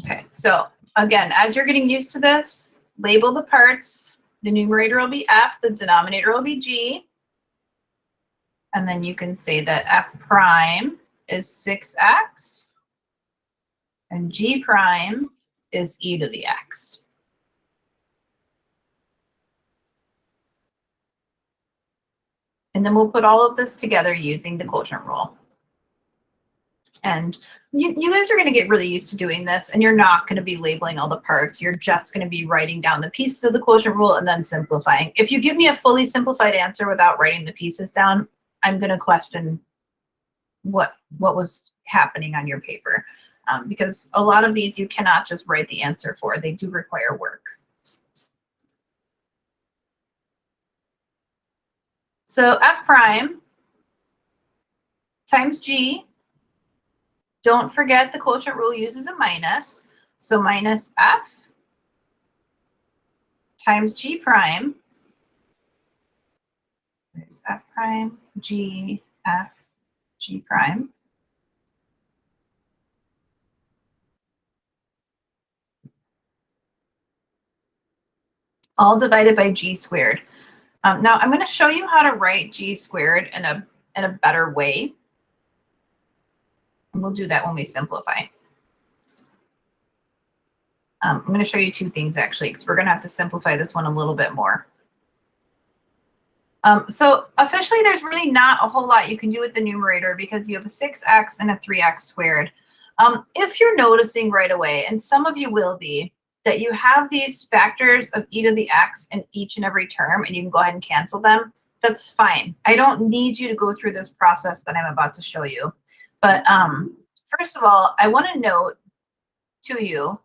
Okay, so again, as you're getting used to this, label the parts. The numerator will be f, the denominator will be g. And then you can say that f prime is 6x and g prime is e to the x. And then we'll put all of this together using the quotient rule. And you guys are going to get really used to doing this, and you're not going to be labeling all the parts. You're just going to be writing down the pieces of the quotient rule and then simplifying. If you give me a fully simplified answer without writing the pieces down, I'm going to question what was happening on your paper, because a lot of these you cannot just write the answer for. They do require work. So f prime times g. Don't forget the quotient rule uses a minus. So minus f times g prime. There's f prime, g, f, g prime. All divided by g squared. Now I'm going to show you how to write g squared in a better way. And we'll do that when we simplify. I'm going to show you two things actually, because we're going to have to simplify this one a little bit more. So officially, there's really not a whole lot you can do with the numerator because you have a 6x and a 3x squared. If you're noticing right away, and some of you will be, that you have these factors of e to the x in each and every term, and you can go ahead and cancel them, that's fine. I don't need you to go through this process that I'm about to show you. But first of all, I want to note to you,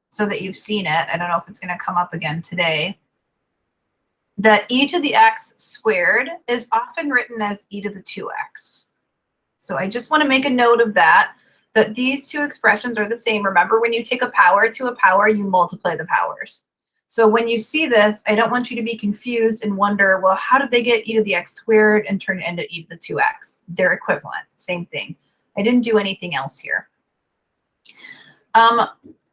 so that you've seen it, I don't know if it's going to come up again today, that e to the x squared is often written as e to the 2x. So I just want to make a note of that these two expressions are the same. Remember, when you take a power to a power, you multiply the powers. So when you see this, I don't want you to be confused and wonder, well, how did they get e to the x squared and turn it into e to the 2x? They're equivalent, same thing. I didn't do anything else here.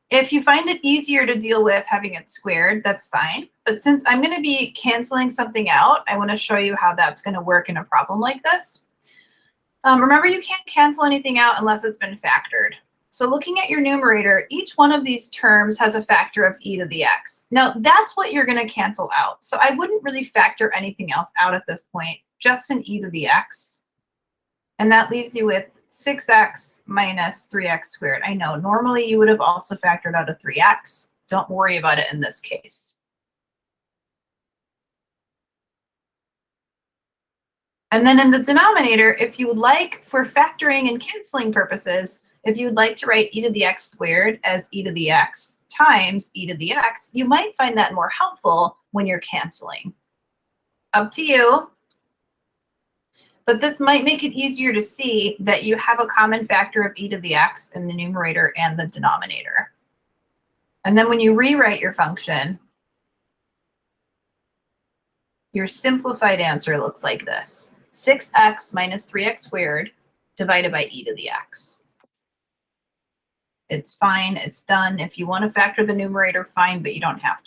If you find it easier to deal with having it squared, that's fine. But since I'm going to be canceling something out, I want to show you how that's going to work in a problem like this. Remember, you can't cancel anything out unless it's been factored. So looking at your numerator, each one of these terms has a factor of e to the x. Now, that's what you're going to cancel out. So I wouldn't really factor anything else out at this point, just an e to the x. And that leaves you with 6x minus 3x squared. I know, normally you would have also factored out a 3x. Don't worry about it in this case. And then in the denominator, if you would like, for factoring and canceling purposes, if you would like to write e to the x squared as e to the x times e to the x, you might find that more helpful when you're canceling. Up to you. But this might make it easier to see that you have a common factor of e to the x in the numerator and the denominator. And then when you rewrite your function, your simplified answer looks like this. 6x minus 3x squared divided by e to the x. It's fine, it's done. If you want to factor the numerator, fine, but you don't have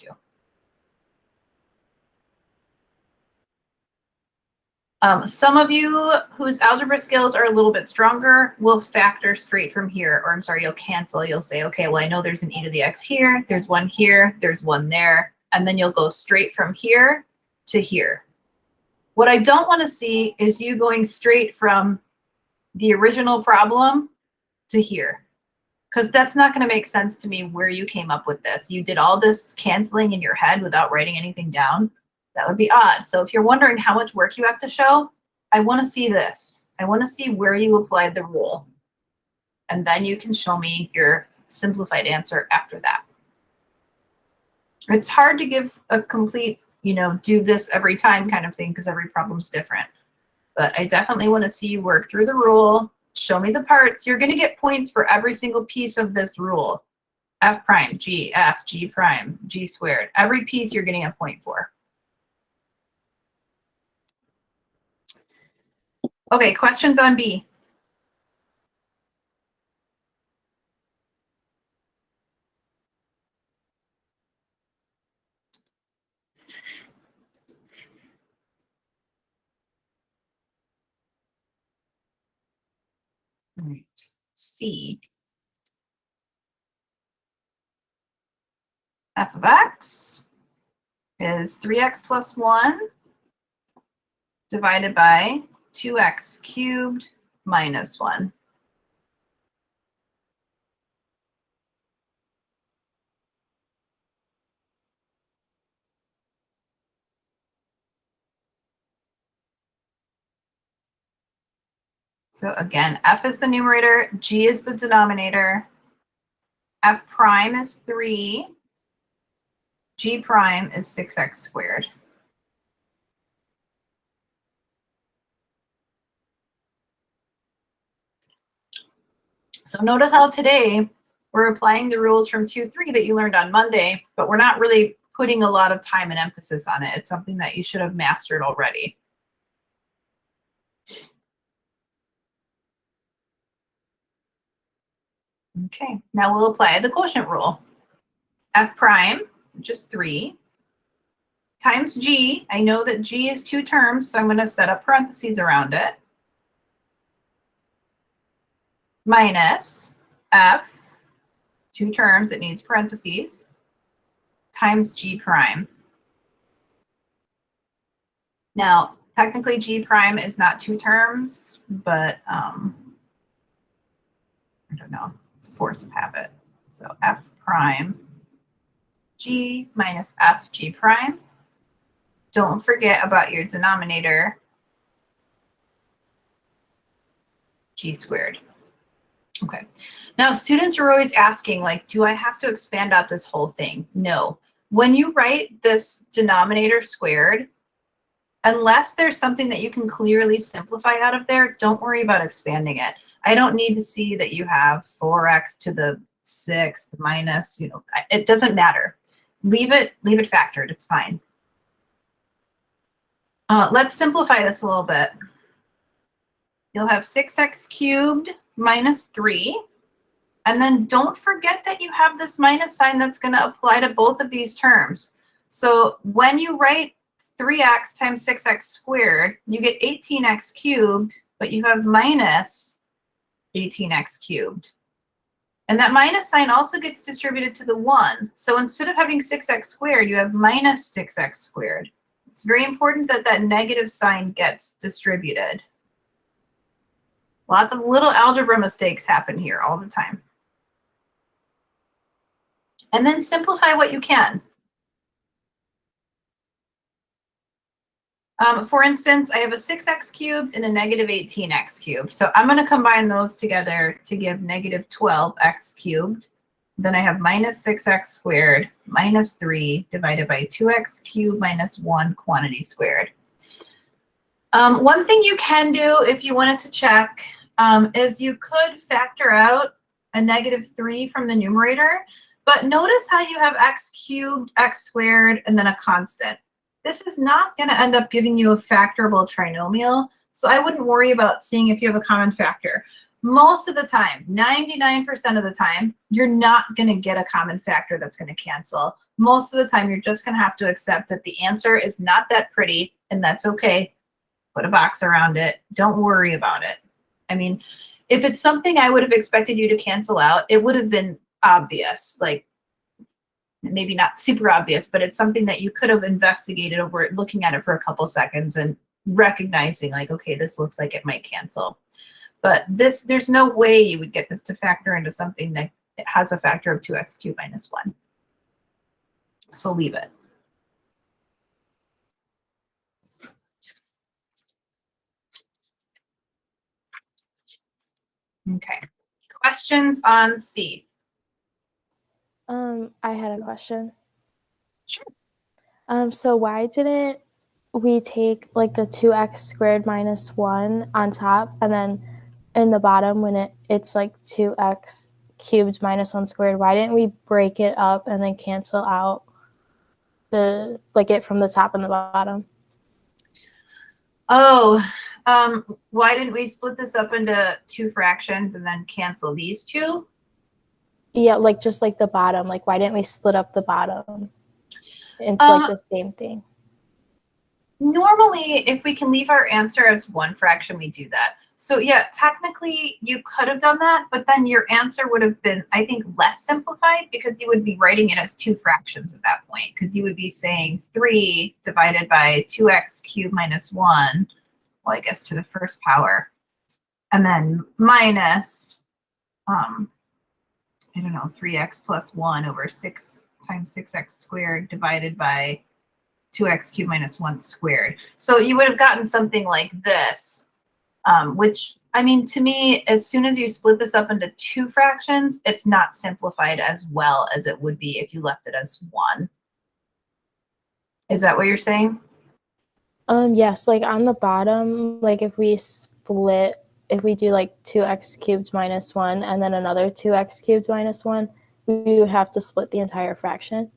to. Some of you whose algebra skills are a little bit stronger will factor straight from here, or I'm sorry, you'll cancel. You'll say, okay, well, I know there's an e to the x here, there's one here, there's one there, and then you'll go straight from here to here. What I don't want to see is you going straight from the original problem to here, because that's not going to make sense to me where you came up with this. You did all this canceling in your head without writing anything down. That would be odd. So if you're wondering how much work you have to show, I want to see this. I want to see where you applied the rule. And then you can show me your simplified answer after that. It's hard to give a complete, do this every time kind of thing because every problem's different. But I definitely want to see you work through the rule, show me the parts. You're going to get points for every single piece of this rule. F prime, G, F, G prime, G squared. Every piece you're getting a point for. Okay, questions on B? All right, C. F of x is 3x plus 1 divided by 2x cubed minus 1. So again, f is the numerator, g is the denominator, f prime is 3, g prime is 6x squared. So notice how today we're applying the rules from 2-3 that you learned on Monday, but we're not really putting a lot of time and emphasis on it. It's something that you should have mastered already. Okay, now we'll apply the quotient rule. F prime, which is 3, times g. I know that g is 2 terms, so I'm going to set up parentheses around it. Minus f, 2 terms, it needs parentheses, times g prime. Now, technically g prime is not 2 terms, but I don't know, it's a force of habit. So f prime g minus f g prime. Don't forget about your denominator, g squared. Okay, now students are always asking, like, do I have to expand out this whole thing? No. When you write this denominator squared, unless there's something that you can clearly simplify out of there, don't worry about expanding it. I don't need to see that you have 4x to the 6th minus, it doesn't matter. Leave it factored, it's fine. Let's simplify this a little bit. You'll have 6x cubed minus 3. And then don't forget that you have this minus sign that's going to apply to both of these terms. So when you write 3x times 6x squared, you get 18x cubed, but you have minus 18x cubed. And that minus sign also gets distributed to the 1. So instead of having 6x squared, you have minus 6x squared. It's very important that that negative sign gets distributed. Lots of little algebra mistakes happen here all the time. And then simplify what you can. For instance, I have a 6x cubed and a negative 18x cubed. So I'm going to combine those together to give negative 12x cubed. Then I have minus 6x squared minus 3 divided by 2x cubed minus 1 quantity squared. One thing you can do if you wanted to check is you could factor out a negative 3 from the numerator. But notice how you have x cubed, x squared, and then a constant. This is not going to end up giving you a factorable trinomial, so I wouldn't worry about seeing if you have a common factor. Most of the time, 99% of the time, you're not going to get a common factor that's going to cancel. Most of the time, you're just going to have to accept that the answer is not that pretty, and that's okay. Put a box around it. Don't worry about it. I mean, if it's something I would have expected you to cancel out, it would have been obvious, like maybe not super obvious, but it's something that you could have investigated over it, looking at it for a couple seconds and recognizing like, okay, this looks like it might cancel. But this, there's no way you would get this to factor into something that has a factor of 2x cubed minus 1. So leave it. Okay. Questions on C? I had a question. Sure. So why didn't we take like the 2x squared minus 1 on top, and then in the bottom when it's like 2x cubed minus 1 squared, why didn't we break it up and then cancel out the like it from the top and the bottom? Oh, why didn't we split this up into 2 fractions and then cancel these 2? Yeah, like just like the bottom. Like why didn't we split up the bottom into like the same thing? Normally, if we can leave our answer as 1 fraction, we do that. So yeah, technically you could have done that, but then your answer would have been, I think, less simplified because you would be writing it as 2 fractions at that point, because you would be saying 3 divided by 2x cubed minus 1, well, I guess to the first power, and then minus, I don't know, 3x plus 1 over 6 times 6x squared divided by 2x cubed minus 1 squared. So you would have gotten something like this, which, I mean, to me, as soon as you split this up into 2 fractions, it's not simplified as well as it would be if you left it as 1. Is that what you're saying? Yes, like on the bottom, like if we do like 2x cubed minus 1 and then another 2x cubed minus 1, we would have to split the entire fraction.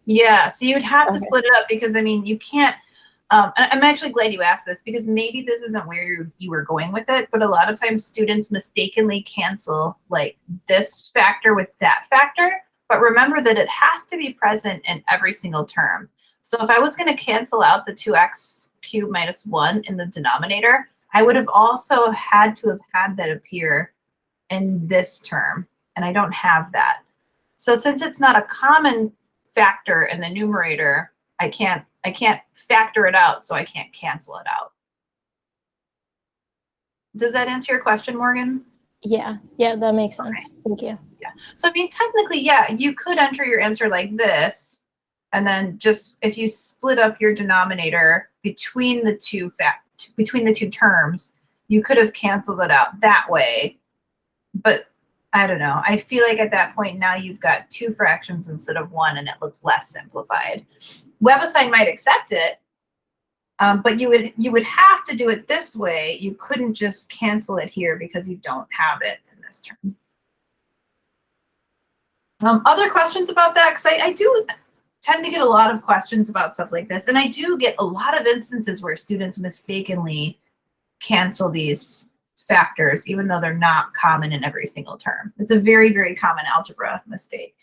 Yeah, so you'd have to Okay. split it up because, I mean, you can't, I'm actually glad you asked this because maybe this isn't where you were going with it, but a lot of times students mistakenly cancel like this factor with that factor, but remember that it has to be present in every single term. So if I was going to cancel out the 2x cubed minus 1 in the denominator, I would have also had to have had that appear in this term, and I don't have that. So since it's not a common factor in the numerator, I can't factor it out, so I can't cancel it out. Does that answer your question, Morgan? Yeah, that makes sense. Okay. Thank you. Yeah. So I mean, technically, yeah, you could enter your answer like this, and then just if you split up your denominator between the two terms, you could have canceled it out that way. But I don't know. I feel like at that point now you've got 2 fractions instead of 1, and it looks less simplified. WebAssign might accept it, but you would have to do it this way. You couldn't just cancel it here because you don't have it in this term. Other questions about that? Because I do tend to get a lot of questions about stuff like this, and I do get a lot of instances where students mistakenly cancel these factors, even though they're not common in every single term. It's a very, very common algebra mistake.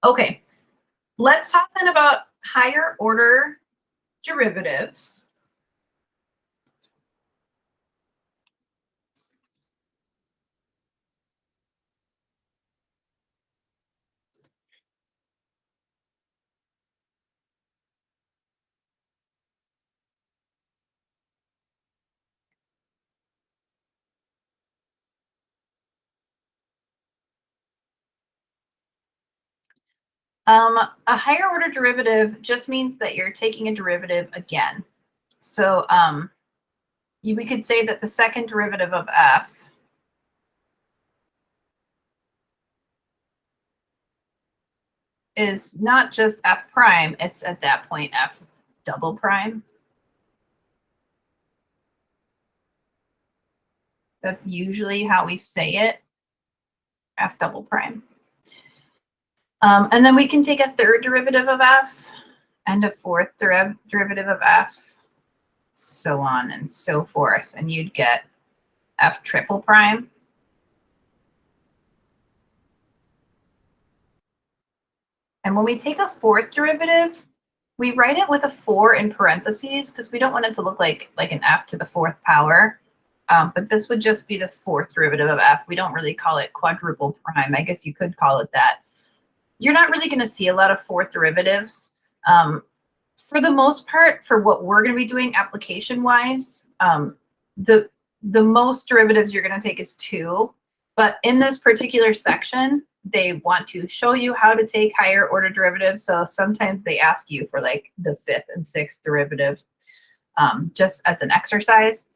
Okay, let's talk then about higher order derivatives. A higher order derivative just means that you're taking a derivative again. So we could say that the second derivative of f is not just f prime, it's at that point f double prime. That's usually how we say it, f double prime. And then we can take a third derivative of f and a fourth derivative of f, so on and so forth, and you'd get f triple prime. And when we take a fourth derivative, we write it with a 4 in parentheses because we don't want it to look like an f to the fourth power. But this would just be the fourth derivative of f. We don't really call it quadruple prime. I guess you could call it that. You're not really going to see a lot of fourth derivatives. For the most part, for what we're going to be doing application-wise, the most derivatives you're going to take is 2. But in this particular section, they want to show you how to take higher order derivatives. So sometimes they ask you for like the 5th and 6th derivative just as an exercise.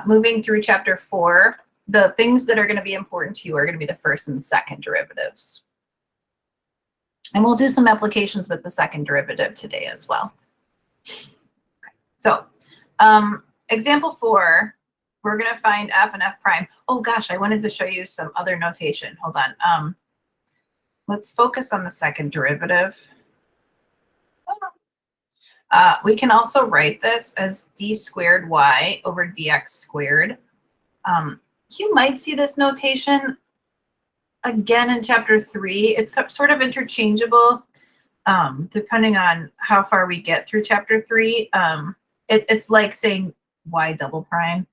Moving through chapter 4, the things that are going to be important to you are going to be the first and second derivatives. And we'll do some applications with the second derivative today as well. Okay. So example 4, we're going to find f and f prime. Oh gosh, I wanted to show you some other notation. Hold on. Let's focus on the second derivative. We can also write this as d squared y over dx squared. You might see this notation again in chapter 3. It's sort of interchangeable depending on how far we get through chapter 3. It's like saying y double prime,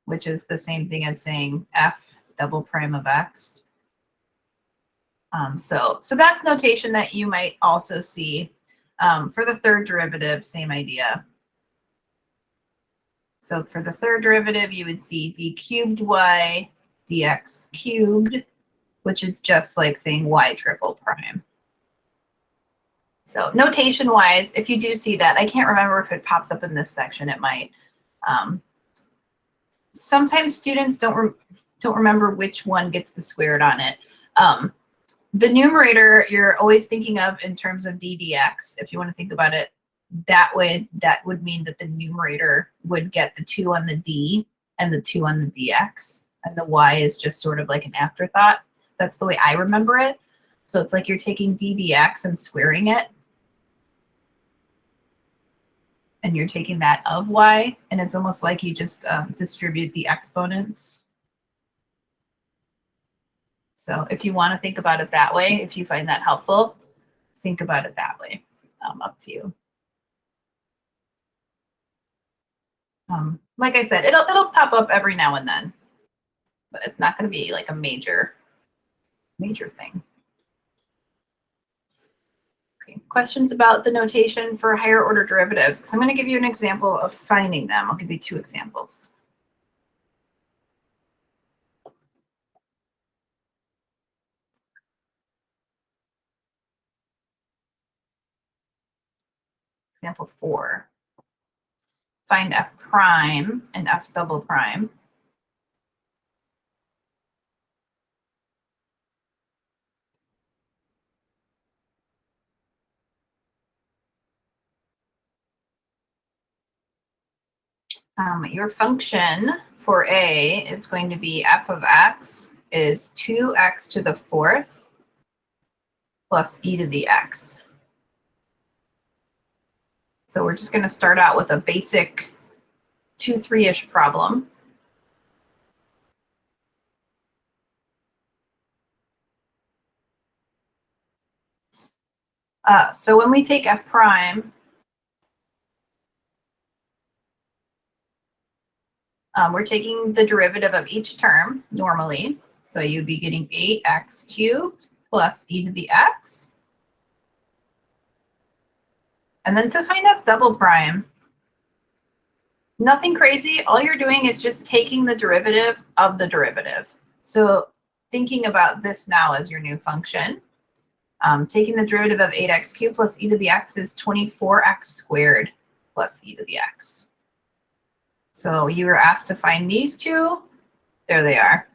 which is the same thing as saying f double prime of x. So that's notation that you might also see. For the third derivative, same idea. So for the third derivative, you would see d cubed y dx cubed, which is just like saying y triple prime. So notation-wise, if you do see that, I can't remember if it pops up in this section. It might. Sometimes students don't remember which one gets the squared on it. The numerator you're always thinking of in terms of d dx. If you want to think about it that way, that would mean that the numerator would get the 2 on the d and the 2 on the dx, and the y is just sort of like an afterthought. That's the way I remember it. So it's like you're taking d dx and squaring it, and you're taking that of y, and it's almost like you just distribute the exponents. So if you want to think about it that way, if you find that helpful, think about it that way. Up to you. Like I said, it'll pop up every now and then, but it's not going to be like a major thing. Okay, questions about the notation for higher order derivatives? So I'm going to give you an example of finding them. I'll give you 2 examples. Example 4. Find f prime and f double prime. Your function for a is going to be f of x is 2x to the 4th plus e to the x. So we're just going to start out with a basic 2-3-ish problem. So when we take f prime, we're taking the derivative of each term normally. So you'd be getting 8x cubed plus e to the x. And then to find f double prime, nothing crazy. All you're doing is just taking the derivative of the derivative. So thinking about this now as your new function, taking the derivative of 8x cubed plus e to the x is 24x squared plus e to the x. So you were asked to find these two. There they are.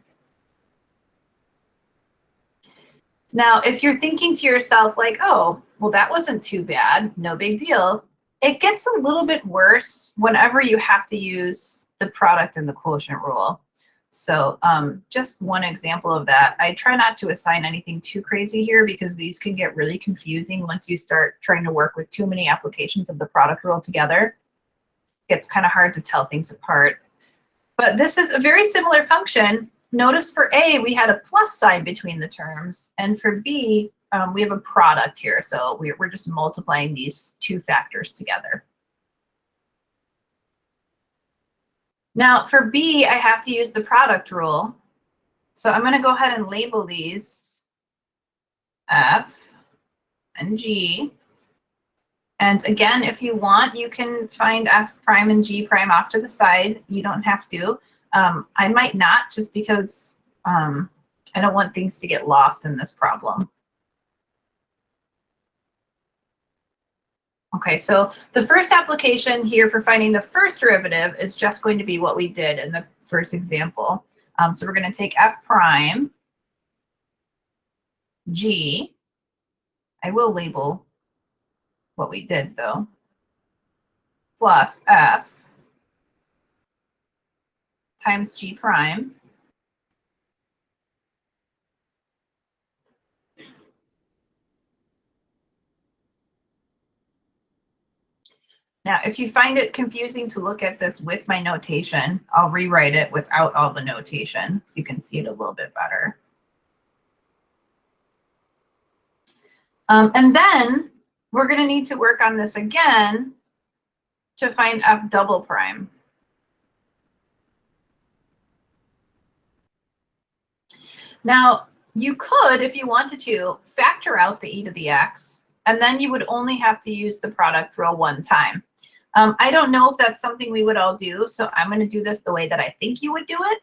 Now, if you're thinking to yourself like, oh, well, that wasn't too bad, no big deal, it gets a little bit worse whenever you have to use the product and the quotient rule. So just one example of that, I try not to assign anything too crazy here because these can get really confusing once you start trying to work with too many applications of the product rule together. It gets kind of hard to tell things apart. But this is a very similar function. Notice for A, we had a plus sign between the terms, and for B, we have a product here. So we're just multiplying these two factors together. Now for B, I have to use the product rule. So I'm going to go ahead and label these F and G. And again, if you want, you can find F prime and G prime off to the side. You don't have to. I might not, just because I don't want things to get lost in this problem. Okay, so the first application here for finding the first derivative is just going to be what we did in the first example. So we're going to take F prime G. I will label what we did though, plus F times G prime Now, if you find it confusing to look at this with my notation, I'll rewrite it without all the notation so you can see it a little bit better. And then we're going to need to work on this again to find F double prime. Now, you could, if you wanted to, factor out the e to the x, and then you would only have to use the product rule one time. I don't know if that's something we would all do, so I'm going to do this the way that I think you would do it.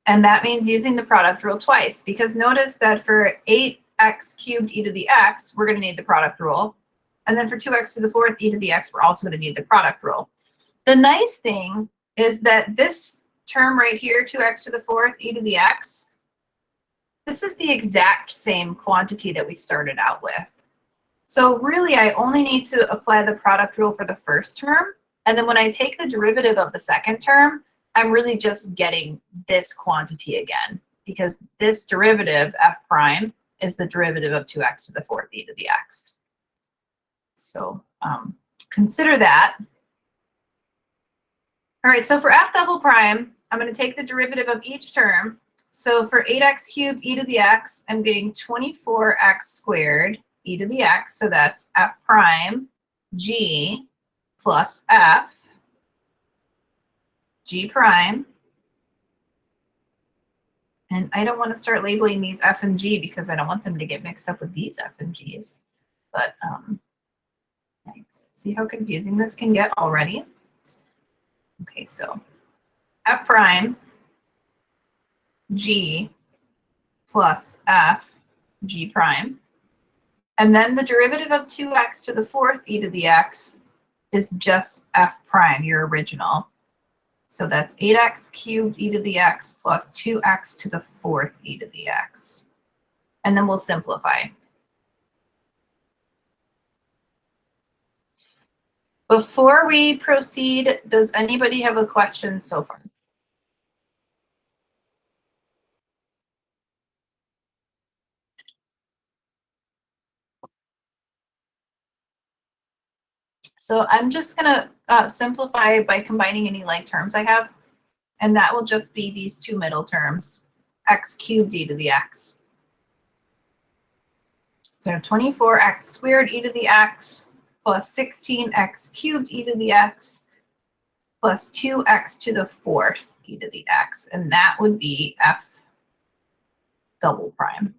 And that means using the product rule twice, because notice that for 8x cubed e to the x, we're going to need the product rule. And then for 2x to the fourth e to the x, we're also going to need the product rule. The nice thing is that this term right here, 2x to the fourth e to the x, this is the exact same quantity that we started out with. So really, I only need to apply the product rule for the first term. And then when I take the derivative of the second term, I'm really just getting this quantity again, because this derivative, f prime, is the derivative of 2x to the fourth e to the x. So consider that. All right, so for f double prime, I'm going to take the derivative of each term. So for 8x cubed e to the x, I'm getting 24x squared e to the x. So that's f prime g plus f g prime. And I don't want to start labeling these f and g because I don't want them to get mixed up with these f and g's. But see how confusing this can get already? Okay, so f prime g plus f g prime. And then the derivative of 2x to the fourth e to the x is just f prime, your original. So that's 8x cubed e to the x plus 2x to the fourth e to the x. And then we'll simplify. Before we proceed, does anybody have a question so far? So I'm just going to simplify by combining any like terms I have. And that will just be these two middle terms, x cubed e to the x. So I have 24x squared e to the x plus 16x cubed e to the x plus 2x to the fourth e to the x. And that would be f double prime.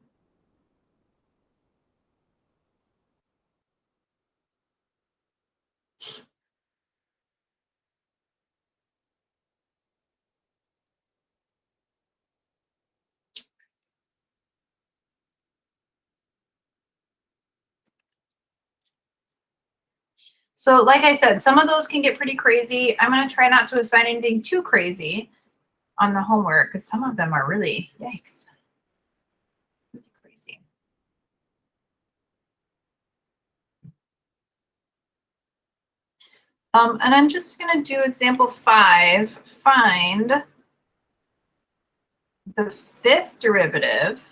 So like I said, some of those can get pretty crazy. I'm going to try not to assign anything too crazy on the homework because some of them are really, yikes, really crazy. And I'm just going to do example 5. Find the fifth derivative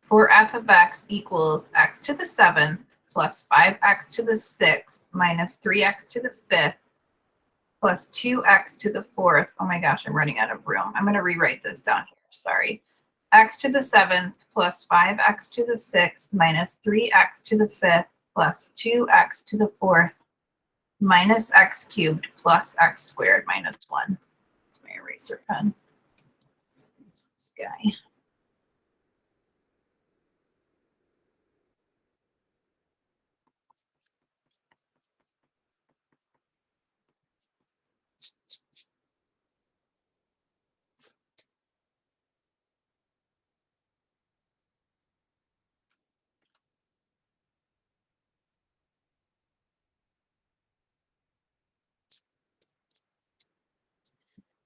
for f of x equals x to the 7th plus 5x to the 6th minus 3x to the 5th plus 2x to the 4th. Oh my gosh, I'm running out of room. I'm going to rewrite this down here. Sorry. X to the 7th plus 5x to the 6th minus 3x to the 5th plus 2x to the 4th minus x cubed plus x squared minus 1. That's my eraser pen. Here's this guy.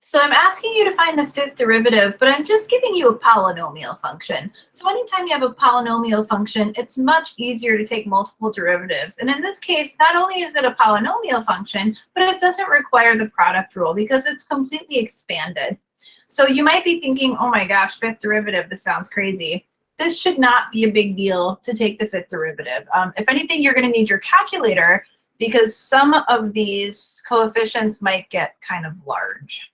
So I'm asking you to find the fifth derivative, but I'm just giving you a polynomial function. So anytime you have a polynomial function, it's much easier to take multiple derivatives. And in this case, not only is it a polynomial function, but it doesn't require the product rule because it's completely expanded. So you might be thinking, oh my gosh, fifth derivative, this sounds crazy. This should not be a big deal to take the fifth derivative. If anything, you're going to need your calculator because some of these coefficients might get kind of large.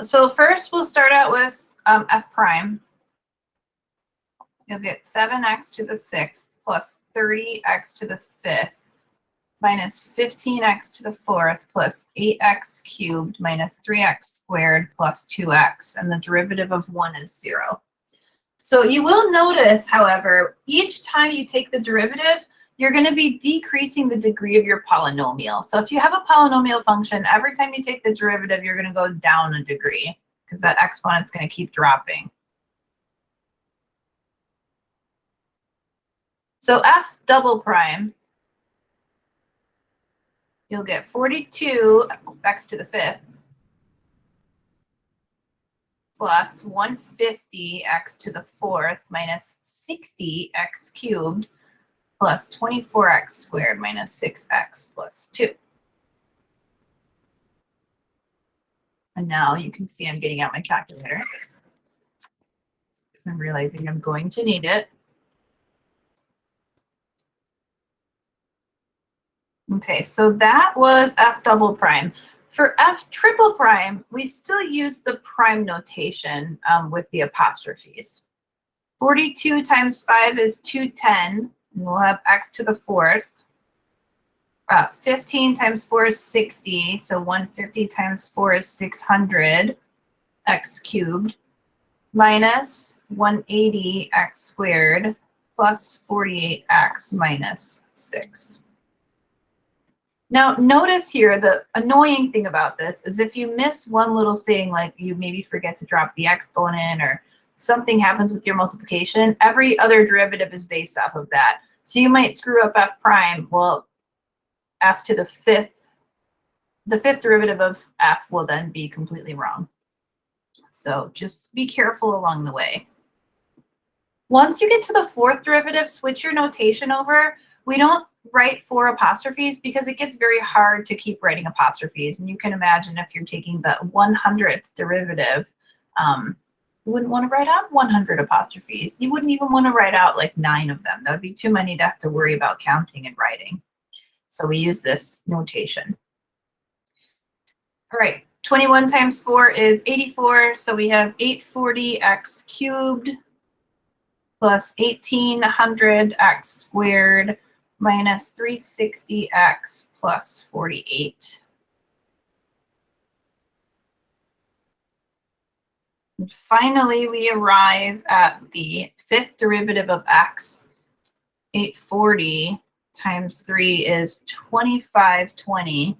So first we'll start out with f prime. You'll get 7x to the 6th plus 30x to the 5th minus 15x to the 4th plus 8x cubed minus 3x squared plus 2x. And the derivative of 1 is 0. So you will notice, however, each time you take the derivative, you're going to be decreasing the degree of your polynomial. So if you have a polynomial function, every time you take the derivative, you're going to go down a degree because that exponent's going to keep dropping. So f double prime, you'll get 42x to the 5th plus 150x to the 4th minus 60x cubed plus 24x squared minus 6x plus 2. And now you can see I'm getting out my calculator because I'm realizing I'm going to need it. Okay, so that was f double prime. For f triple prime, we still use the prime notation with the apostrophes. 42 times 5 is 210, and we'll have x to the 4th. 15 times 4 is 60, so 150 times 4 is 600, x cubed, minus 180 x squared, plus 48x minus 6. Now, notice here, the annoying thing about this is if you miss one little thing, like you maybe forget to drop the exponent or something happens with your multiplication, every other derivative is based off of that. So you might screw up f prime. Well, f to the 5th, the 5th derivative of f will then be completely wrong. So just be careful along the way. Once you get to the fourth derivative, switch your notation over. We don't write 4 apostrophes because it gets very hard to keep writing apostrophes. And you can imagine if you're taking the 100th derivative, you wouldn't want to write out 100 apostrophes. You wouldn't even want to write out like 9 of them. That would be too many to have to worry about counting and writing. So we use this notation. All right, 21 times 4 is 84. So we have 840x cubed plus 1800x squared minus 360x plus 48. And finally, we arrive at the fifth derivative of x. 840 times 3 is 2520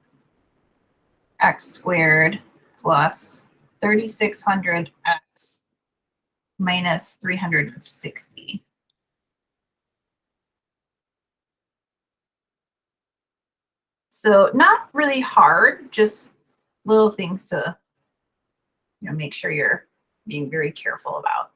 x squared plus 3600x minus 360. So not really hard, just little things to make sure you're being very careful about.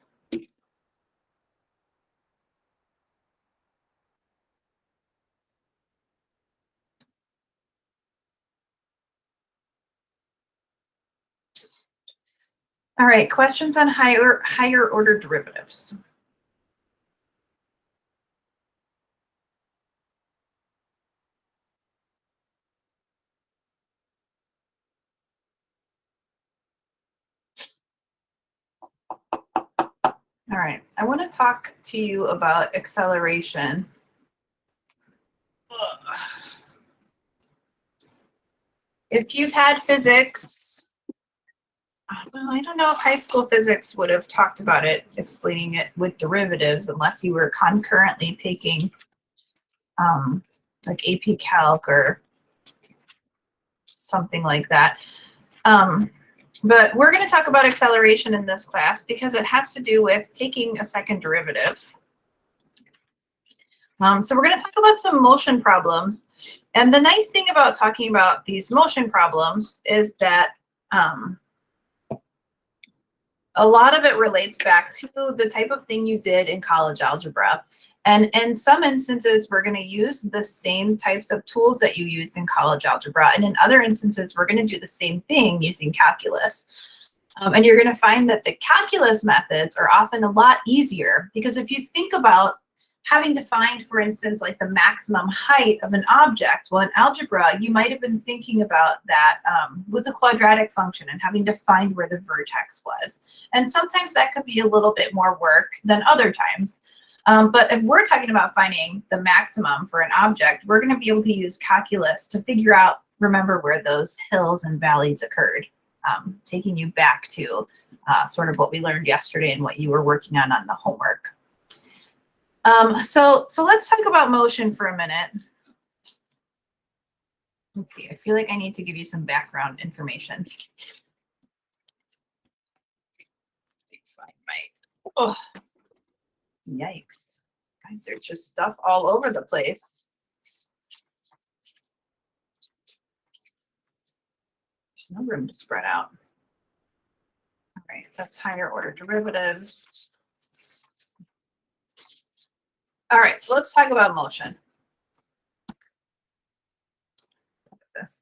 All right, questions on higher order derivatives. All right, I want to talk to you about acceleration. If you've had physics, well, I don't know if high school physics would have talked about it, explaining it with derivatives, unless you were concurrently taking like AP Calc or something like that. But we're going to talk about acceleration in this class because it has to do with taking a second derivative. So we're going to talk about some motion problems. And the nice thing about talking about these motion problems is that a lot of it relates back to the type of thing you did in college algebra. And in some instances, we're going to use the same types of tools that you used in college algebra. And in other instances, we're going to do the same thing using calculus. And you're going to find that the calculus methods are often a lot easier because if you think about having to find, for instance, like the maximum height of an object, well, in algebra, you might have been thinking about that with a quadratic function and having to find where the vertex was. And sometimes that could be a little bit more work than other times. But if we're talking about finding the maximum for an object, we're going to be able to use calculus to figure out, remember where those hills and valleys occurred, taking you back to sort of what we learned yesterday and what you were working on the homework. So let's talk about motion for a minute. Let's see, I feel like I need to give you some background information. Oh, yikes. Guys, there's just stuff all over the place. There's no room to spread out. All right, that's higher order derivatives. All right, so let's talk about motion. Look at this.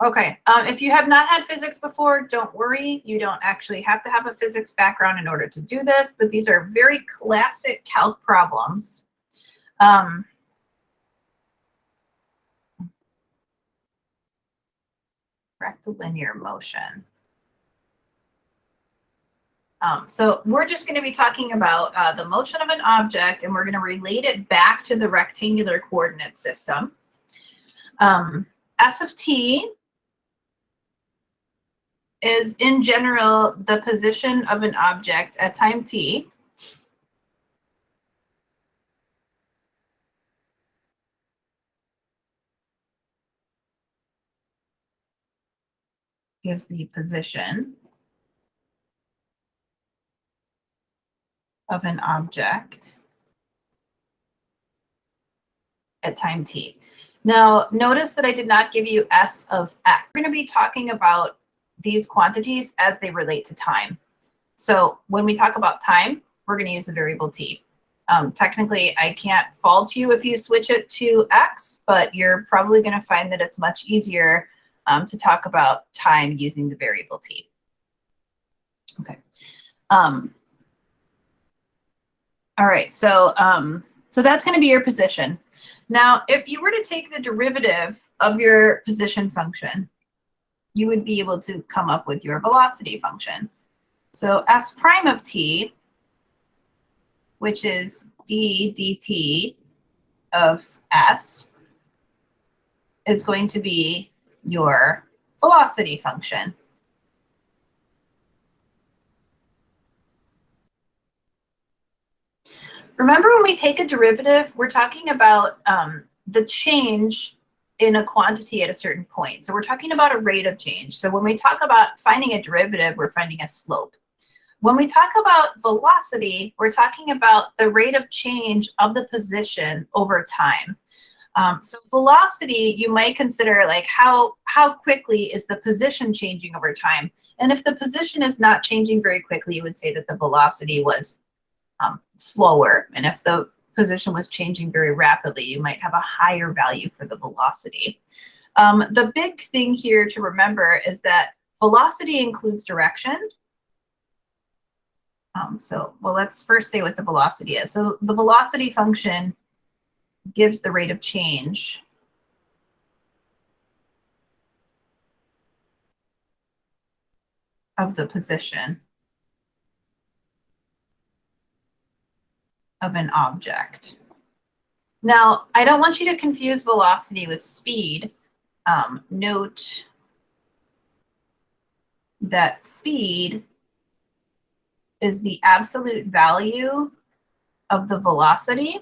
Okay, if you have not had physics before, don't worry. You don't actually have to have a physics background in order to do this, but these are very classic calc problems. Rectilinear motion. So we're just going to be talking about the motion of an object, and we're going to relate it back to the rectangular coordinate system. S of t is, in general, the position of an object at time t. Gives the position of an object at time t. Now, notice that I did not give you S of x. We're going to be talking about these quantities as they relate to time. So when we talk about time, we're going to use the variable t. Technically, I can't fault you if you switch it to x, but you're probably going to find that it's much easier to talk about time using the variable t. Okay. All right, so that's going to be your position. Now, if you were to take the derivative of your position function, you would be able to come up with your velocity function. So s prime of t, which is d dt of s, is going to be your velocity function. Remember, when we take a derivative, we're talking about the change in a quantity at a certain point. So we're talking about a rate of change. So when we talk about finding a derivative, we're finding a slope. When we talk about velocity, we're talking about the rate of change of the position over time. So velocity, you might consider like how quickly is the position changing over time. And if the position is not changing very quickly, you would say that the velocity was slower. And if the position was changing very rapidly, you might have a higher value for the velocity. The big thing here to remember is that velocity includes direction. Well, let's first say what the velocity is. So the velocity function gives the rate of change of the position of an object. Now, I don't want you to confuse velocity with speed. Note that speed is the absolute value of the velocity.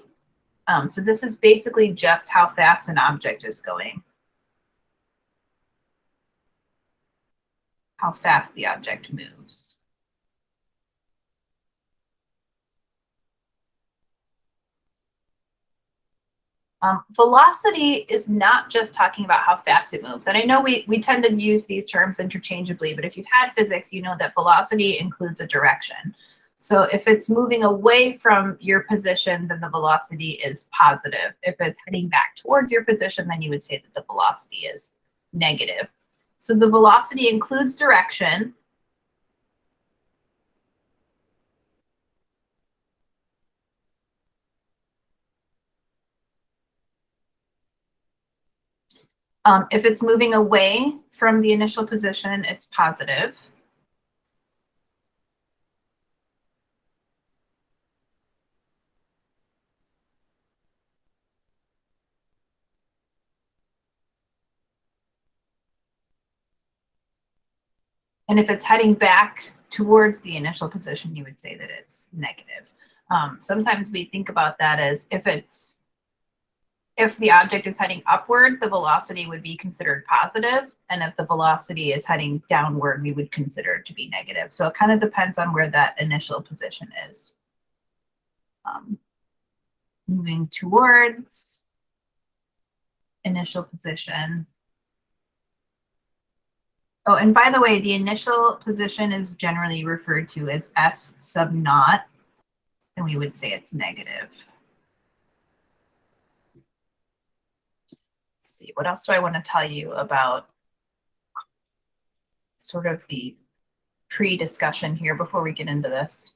So this is basically just how fast an object is going, how fast the object moves. Velocity is not just talking about how fast it moves. And I know we tend to use these terms interchangeably, but if you've had physics, you know that velocity includes a direction. So if it's moving away from your position, then the velocity is positive. If it's heading back towards your position, then you would say that the velocity is negative. So the velocity includes direction. If it's moving away from the initial position, it's positive. And if it's heading back towards the initial position, you would say that it's negative. Sometimes we think about that as if the object is heading upward, the velocity would be considered positive. And if the velocity is heading downward, we would consider it to be negative. So it kind of depends on where that initial position is. Moving towards initial position. Oh, and by the way, the initial position is generally referred to as S sub naught, and we would say it's negative. Let's see, what else do I want to tell you about sort of the pre-discussion here before we get into this?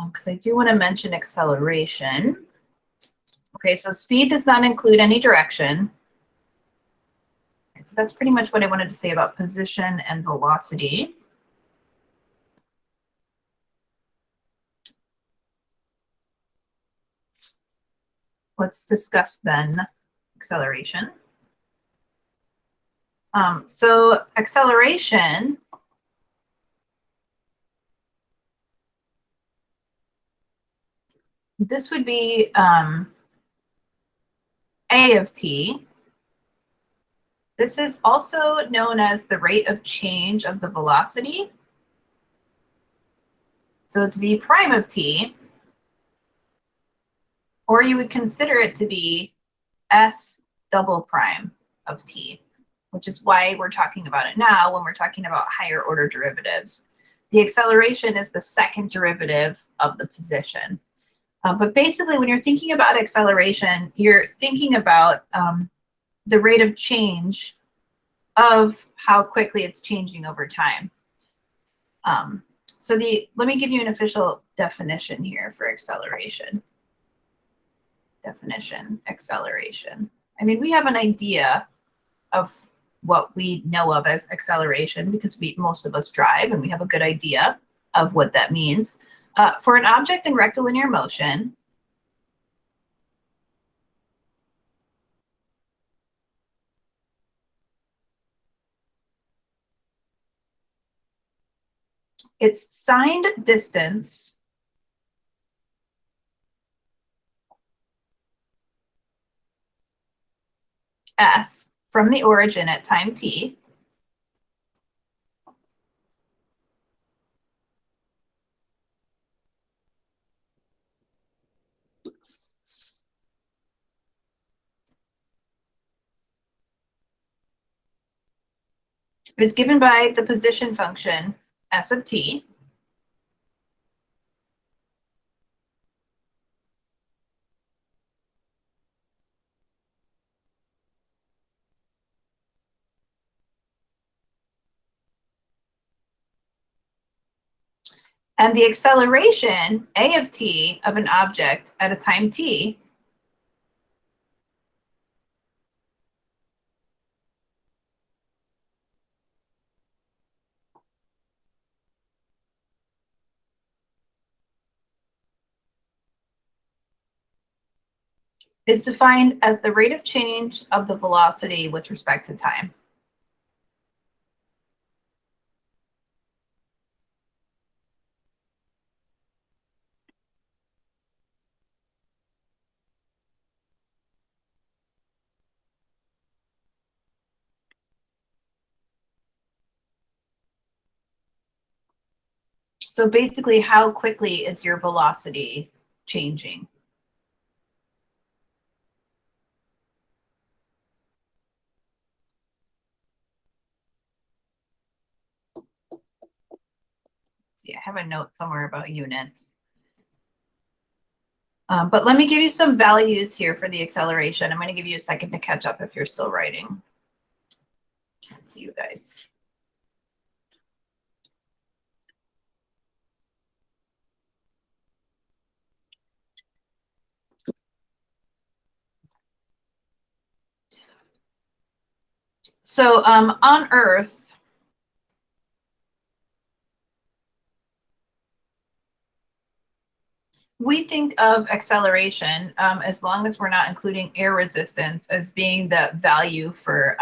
Because I do want to mention acceleration. Okay, so speed does not include any direction. So that's pretty much what I wanted to say about position and velocity. Let's discuss then acceleration. So acceleration this would be A of t. This is also known as the rate of change of the velocity. So it's v prime of t, or you would consider it to be s double prime of t, which is why we're talking about it now when we're talking about higher order derivatives. The acceleration is the second derivative of the position. But basically, when you're thinking about acceleration, you're thinking about the rate of change of how quickly it's changing over time. So let me give you an official definition here for acceleration. Definition, acceleration. I mean, we have an idea of what we know of as acceleration because most of us drive and we have a good idea of what that means. For an object in rectilinear motion, its signed distance s from the origin at time t is given by the position function s of t and the acceleration a of t of an object at a time t is defined as the rate of change of the velocity with respect to time. So basically, how quickly is your velocity changing? See, I have a note somewhere about units. But let me give you some values here for the acceleration. I'm going to give you a second to catch up if you're still writing. Can't see you guys. So on Earth, we think of acceleration, as long as we're not including air resistance, as being the value for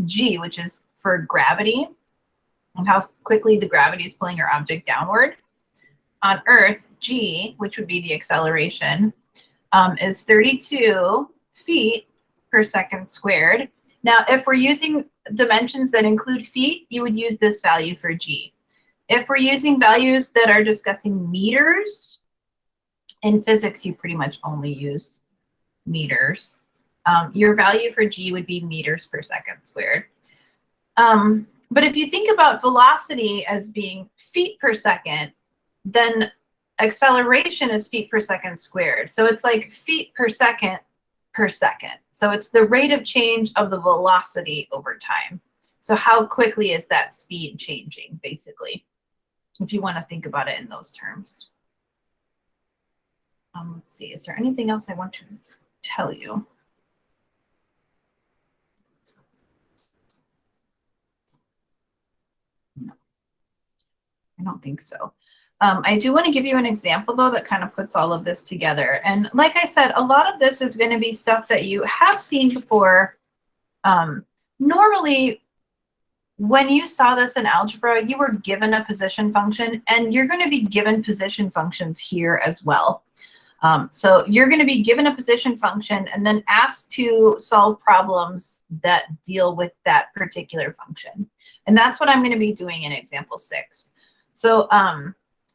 g, which is for gravity, and how quickly the gravity is pulling your object downward. On Earth, g, which would be the acceleration, is 32 feet per second squared. Now, if we're using dimensions that include feet, you would use this value for g. If we're using values that are discussing meters, in physics, you pretty much only use meters. Your value for g would be meters per second squared. But if you think about velocity as being feet per second, then acceleration is feet per second squared. So it's like feet per second per second. So it's the rate of change of the velocity over time. So how quickly is that speed changing, basically, if you want to think about it in those terms. Let's see, is there anything else I want to tell you? No, I don't think so. I do want to give you an example, though, that kind of puts all of this together. And like I said, a lot of this is going to be stuff that you have seen before. Normally, when you saw this in algebra, you were given a position function, and you're going to be given position functions here as well. So you're going to be given a position function and then asked to solve problems that deal with that particular function. And that's what I'm going to be doing in example 6. So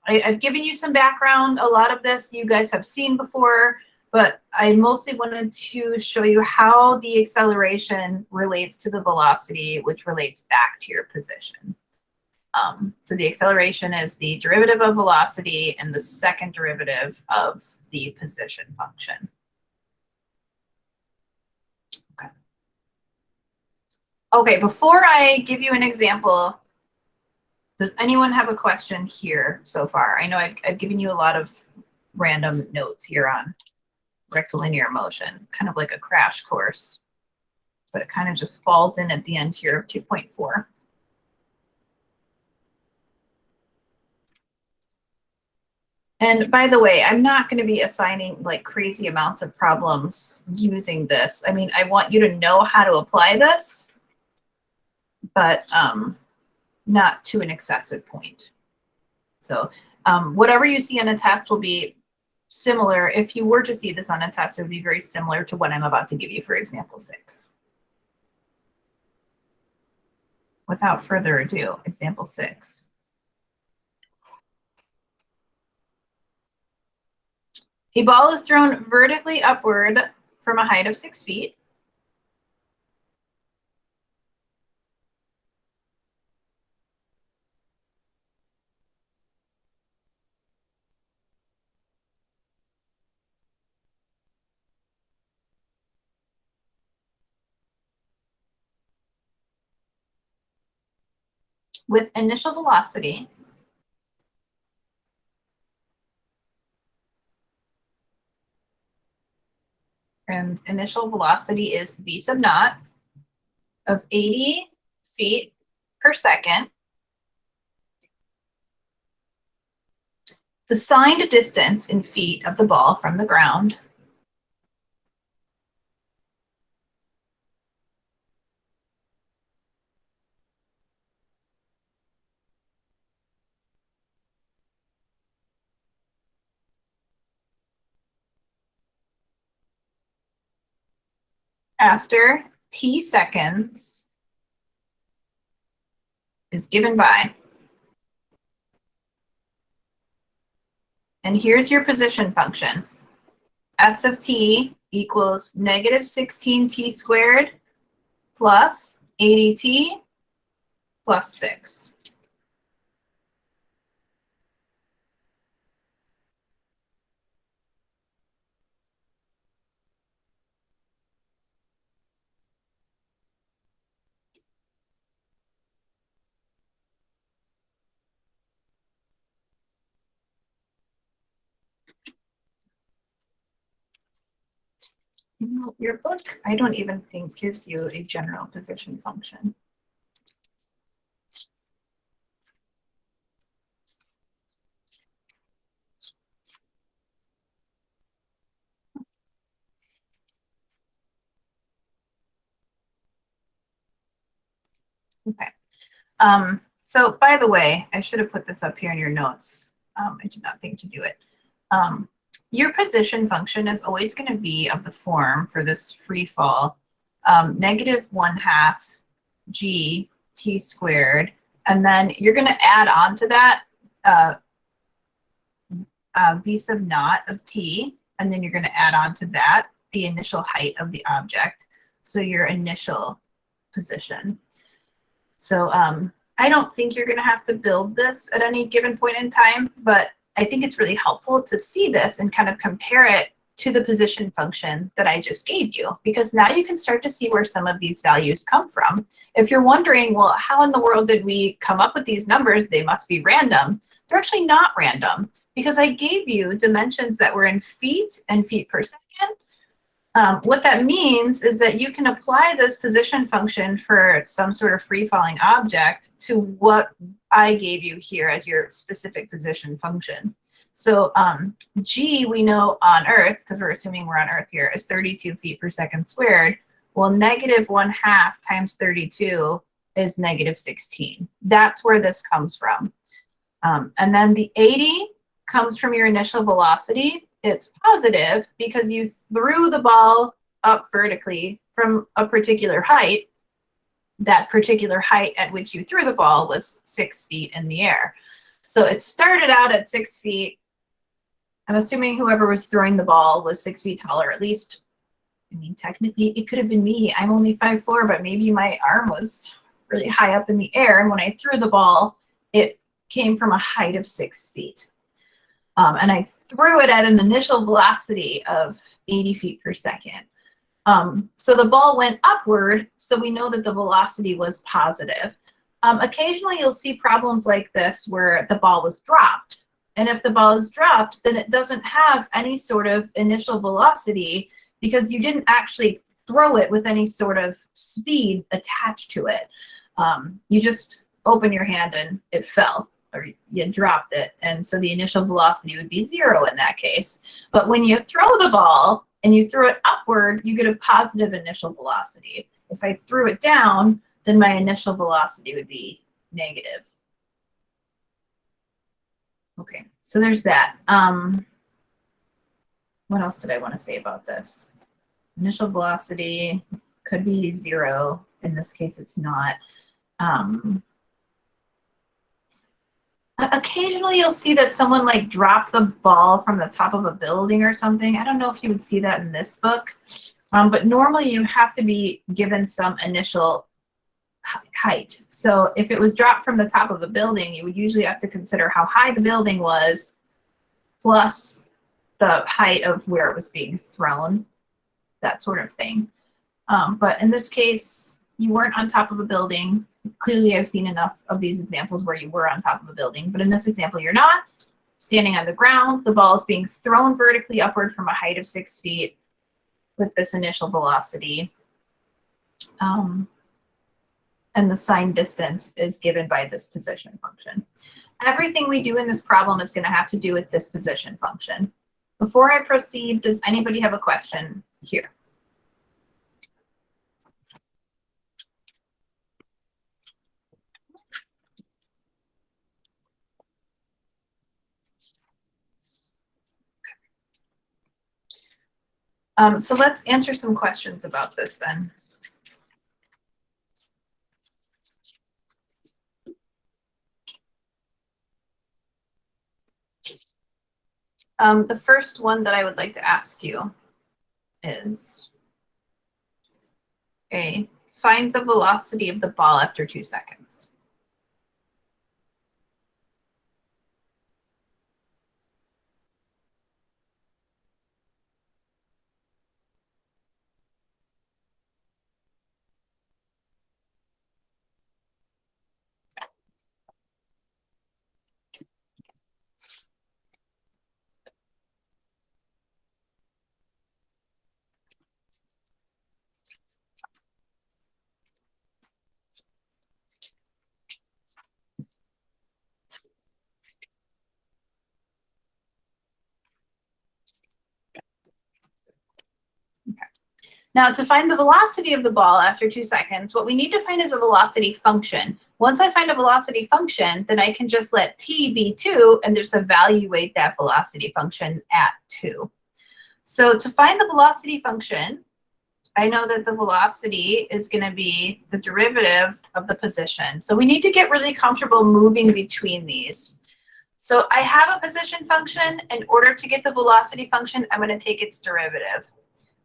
I've given you some background. A lot of this you guys have seen before, but I mostly wanted to show you how the acceleration relates to the velocity, which relates back to your position. So the acceleration is the derivative of velocity and the second derivative of the position function. Okay. Okay, before I give you an example, does anyone have a question here so far? I know I've given you a lot of random notes here on rectilinear motion, kind of like a crash course, but it kind of just falls in at the end here of 2.4. And by the way, I'm not going to be assigning like crazy amounts of problems using this. I mean, I want you to know how to apply this, but not to an excessive point. So whatever you see on a test will be similar. If you were to see this on a test, it would be very similar to what I'm about to give you for example 6. Without further ado, example 6. A ball is thrown vertically upward from a height of 6 feet. With initial velocity and initial velocity is v sub naught of 80 feet per second. The signed distance in feet of the ball from the ground after t seconds is given by, and here's your position function. S of t equals negative 16t squared plus 80t plus 6. Your book, I don't even think, gives you a general position function. Okay. So by the way, I should have put this up here in your notes. I did not think to do it. Your position function is always going to be of the form for this free fall, negative 1/2 g t squared, and then you're going to add on to that v sub naught of t, and then you're going to add on to that the initial height of the object, so your initial position. So I don't think you're going to have to build this at any given point in time, but I think it's really helpful to see this and kind of compare it to the position function that I just gave you, because now you can start to see where some of these values come from. If you're wondering, well, how in the world did we come up with these numbers? They must be random. They're actually not random, because I gave you dimensions that were in feet and feet per second. What that means is that you can apply this position function for some sort of free-falling object to what I gave you here as your specific position function. So g, we know on Earth, because we're assuming we're on Earth here, is 32 feet per second squared. Well, negative 1/2 times 32 is negative 16. That's where this comes from. And then the 80 comes from your initial velocity. It's positive because you threw the ball up vertically from a particular height. That particular height at which you threw the ball was 6 feet in the air. So it started out at 6 feet. I'm assuming whoever was throwing the ball was 6 feet taller, at least. I mean, technically, it could have been me. I'm only 5'4", but maybe my arm was really high up in the air. And when I threw the ball, it came from a height of 6 feet. And I threw it at an initial velocity of 80 feet per second. So the ball went upward, so we know that the velocity was positive. Occasionally you'll see problems like this where the ball was dropped. And if the ball is dropped, then it doesn't have any sort of initial velocity because you didn't actually throw it with any sort of speed attached to it. You just open your hand and it fell, or you dropped it. And so the initial velocity would be 0 in that case. But when you throw the ball and you throw it upward, you get a positive initial velocity. If I threw it down, then my initial velocity would be negative. Okay, so there's that. What else did I want to say about this? Initial velocity could be 0. In this case, it's not. Occasionally you'll see that someone like dropped the ball from the top of a building or something. I don't know if you would see that in this book, but normally you have to be given some initial height. So if it was dropped from the top of a building, you would usually have to consider how high the building was plus the height of where it was being thrown, that sort of thing. But in this case, you weren't on top of a building. Clearly, I've seen enough of these examples where you were on top of a building, but in this example, you're not. Standing on the ground, the ball is being thrown vertically upward from a height of 6 feet with this initial velocity. And the sign distance is given by this position function. Everything we do in this problem is going to have to do with this position function. Before I proceed, does anybody have a question here? So let's answer some questions about this then. The first one that I would like to ask you is, A, find the velocity of the ball after 2 seconds. Now, to find the velocity of the ball after 2 seconds, what we need to find is a velocity function. Once I find a velocity function, then I can just let t be 2 and just evaluate that velocity function at 2. So to find the velocity function, I know that the velocity is going to be the derivative of the position. So we need to get really comfortable moving between these. So I have a position function. In order to get the velocity function, I'm going to take its derivative.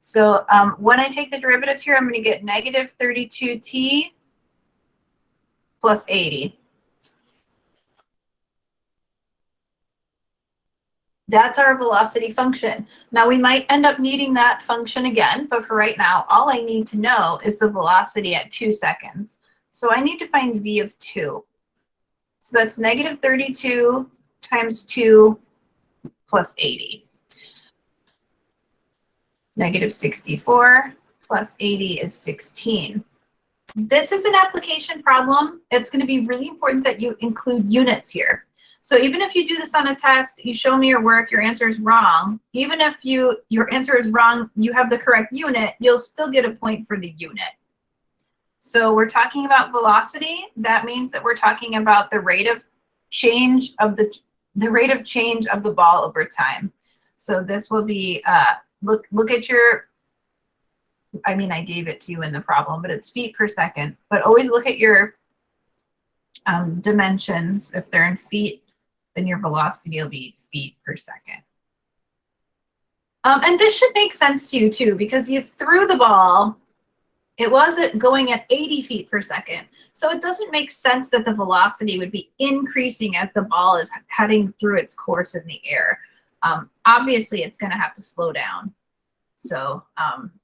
So when I take the derivative here, I'm going to get negative 32t plus 80. That's our velocity function. Now we might end up needing that function again, but for right now, all I need to know is the velocity at 2 seconds. So I need to find v of 2. So that's negative 32 times 2 plus 80. Negative 64 plus 80 is 16. This is an application problem. It's going to be really important that you include units here. So even if you do this on a test, you show me your work, your answer is wrong. Even if your answer is wrong, you have the correct unit, you'll still get a point for the unit. So we're talking about velocity. That means that we're talking about the rate of change of the ball over time. So this will be look at your, I mean, I gave it to you in the problem, but it's feet per second. But always look at your dimensions. If they're in feet, then your velocity will be feet per second. And this should make sense to you too, because you threw the ball It wasn't going at 80 feet per second. So it doesn't make sense that the velocity would be increasing as the ball is heading through its course in the air. Obviously, it's going to have to slow down. So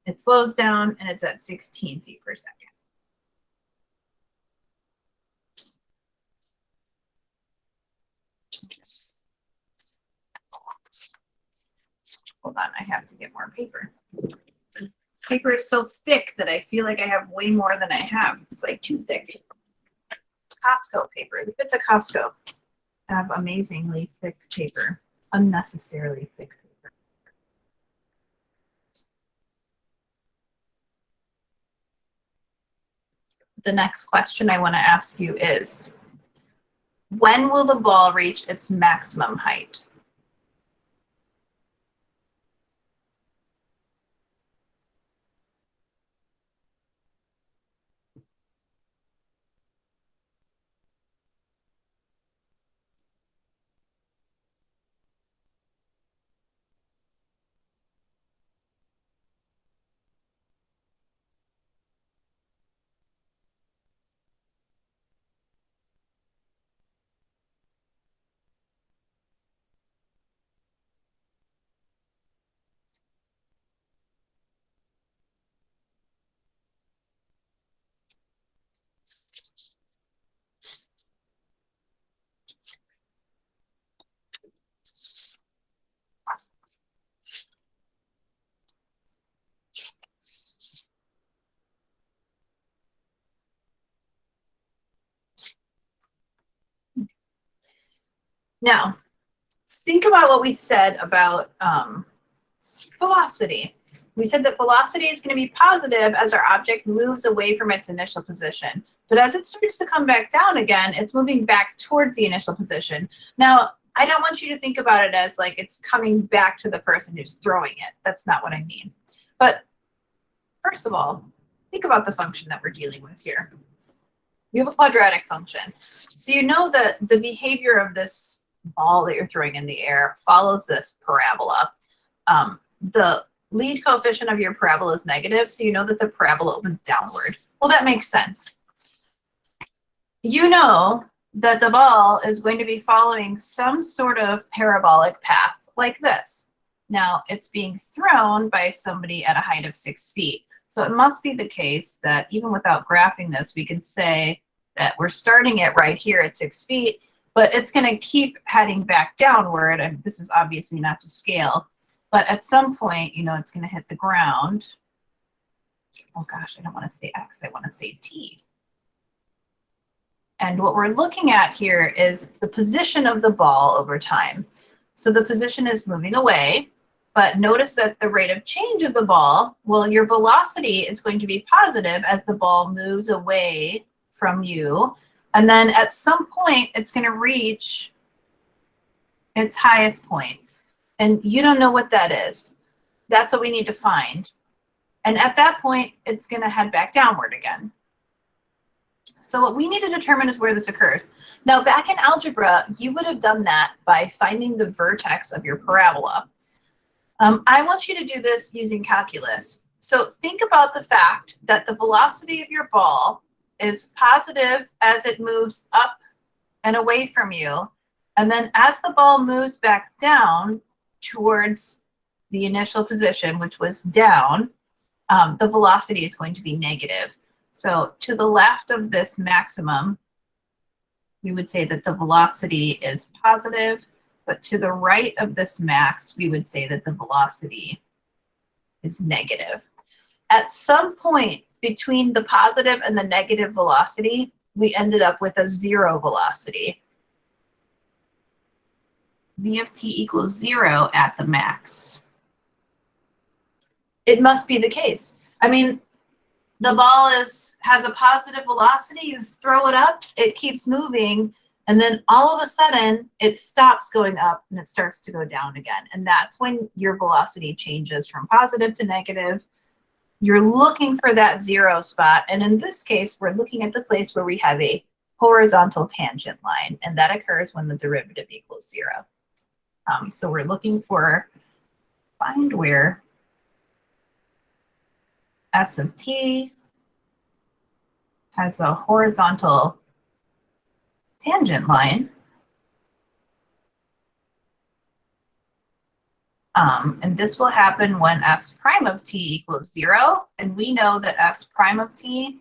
it slows down and it's at 16 feet per second. Hold on, I have to get more paper. This paper is so thick that I feel like I have way more than I have. It's like too thick. Costco paper. If it's a Costco, I have amazingly thick paper. Unnecessarily thick paper. The next question I want to ask you is, when will the ball reach its maximum height? Now, think about what we said about velocity. We said that velocity is going to be positive as our object moves away from its initial position. But as it starts to come back down again, it's moving back towards the initial position. Now, I don't want you to think about it as like it's coming back to the person who's throwing it. That's not what I mean. But first of all, think about the function that we're dealing with here. You have a quadratic function. So you know that the behavior of this ball that you're throwing in the air follows this parabola. The lead coefficient of your parabola is negative, so you know that the parabola opens downward. Well, that makes sense. You know that the ball is going to be following some sort of parabolic path like this. Now, it's being thrown by somebody at a height of 6 feet. So it must be the case that even without graphing this, we can say that we're starting it right here at 6 feet, but it's going to keep heading back downward. And this is obviously not to scale. But at some point, you know, it's going to hit the ground. Oh gosh, I don't want to say X, I want to say T. And what we're looking at here is the position of the ball over time. So the position is moving away, but notice that the rate of change of the ball, well, your velocity is going to be positive as the ball moves away from you. And then at some point, it's going to reach its highest point. And you don't know what that is. That's what we need to find. And at that point, it's going to head back downward again. So what we need to determine is where this occurs. Now, back in algebra, you would have done that by finding the vertex of your parabola. I want you to do this using calculus. So think about the fact that the velocity of your ball is positive as it moves up and away from you. And then as the ball moves back down towards the initial position, which was down, the velocity is going to be negative. So to the left of this maximum, we would say that the velocity is positive, but to the right of this max, we would say that the velocity is negative. At some point between the positive and the negative velocity, we ended up with a zero velocity. V of t equals 0 at the max. It must be the case. I mean, the ball has a positive velocity, you throw it up, it keeps moving, and then all of a sudden it stops going up and it starts to go down again. And that's when your velocity changes from positive to negative. You're looking for that zero spot. And in this case, we're looking at the place where we have a horizontal tangent line, and that occurs when the derivative equals 0. So we're looking for, find where S of t has a horizontal tangent line. And this will happen when s prime of t equals 0. And we know that s prime of t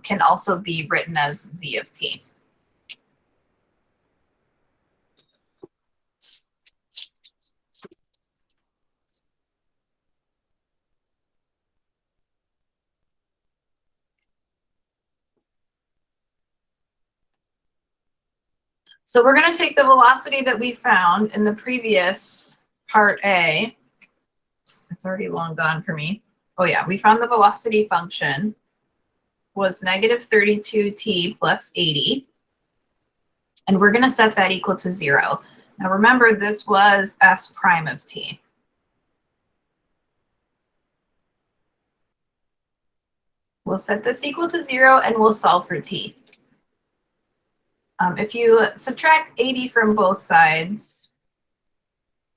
can also be written as v of t. So we're going to take the velocity that we found in the previous part A. It's already long gone for me. Oh yeah, we found the velocity function was negative 32t plus 80. And we're going to set that equal to 0. Now remember, this was s prime of t. We'll set this equal to 0 and we'll solve for t. If you subtract 80 from both sides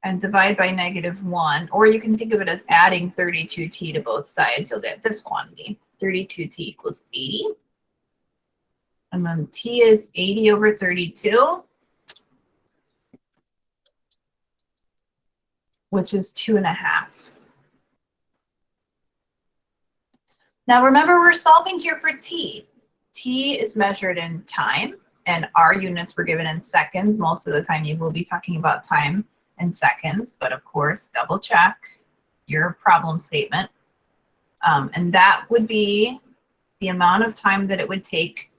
and divide by -1, or you can think of it as adding 32t to both sides, you'll get this quantity. 32t equals 80. And then t is 80 over 32, which is 2.5. Now remember, we're solving here for t. T is measured in time, and our units were given in seconds. Most of the time you will be talking about time in seconds, but of course, double check your problem statement. And that would be the amount of time that it would take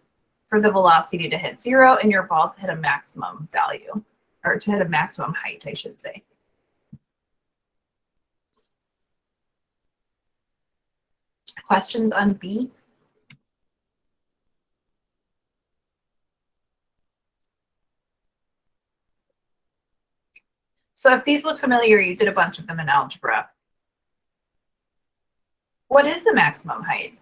for the velocity to hit 0 and your ball to hit a maximum value, or to hit a maximum height, I should say. Questions on B? So if these look familiar, you did a bunch of them in algebra. What is the maximum height?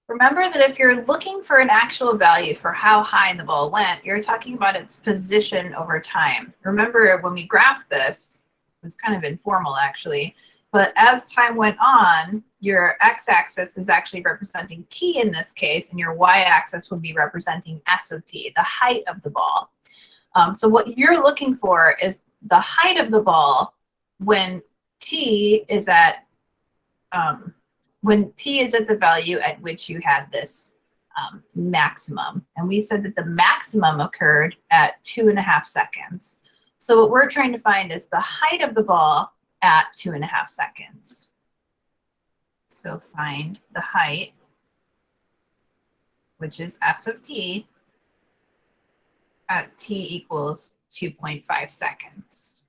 Remember that if you're looking for an actual value for how high the ball went, you're talking about its position over time. Remember, when we graphed this, it was kind of informal actually, but as time went on, your x-axis is actually representing t in this case, and your y-axis would be representing s of t, the height of the ball. So what you're looking for is the height of the ball when t is at the value at which you had this maximum. And we said that the maximum occurred at 2.5 seconds. So what we're trying to find is the height of the ball at 2.5 seconds. So find the height, which is s of t, at t equals 2.5 seconds.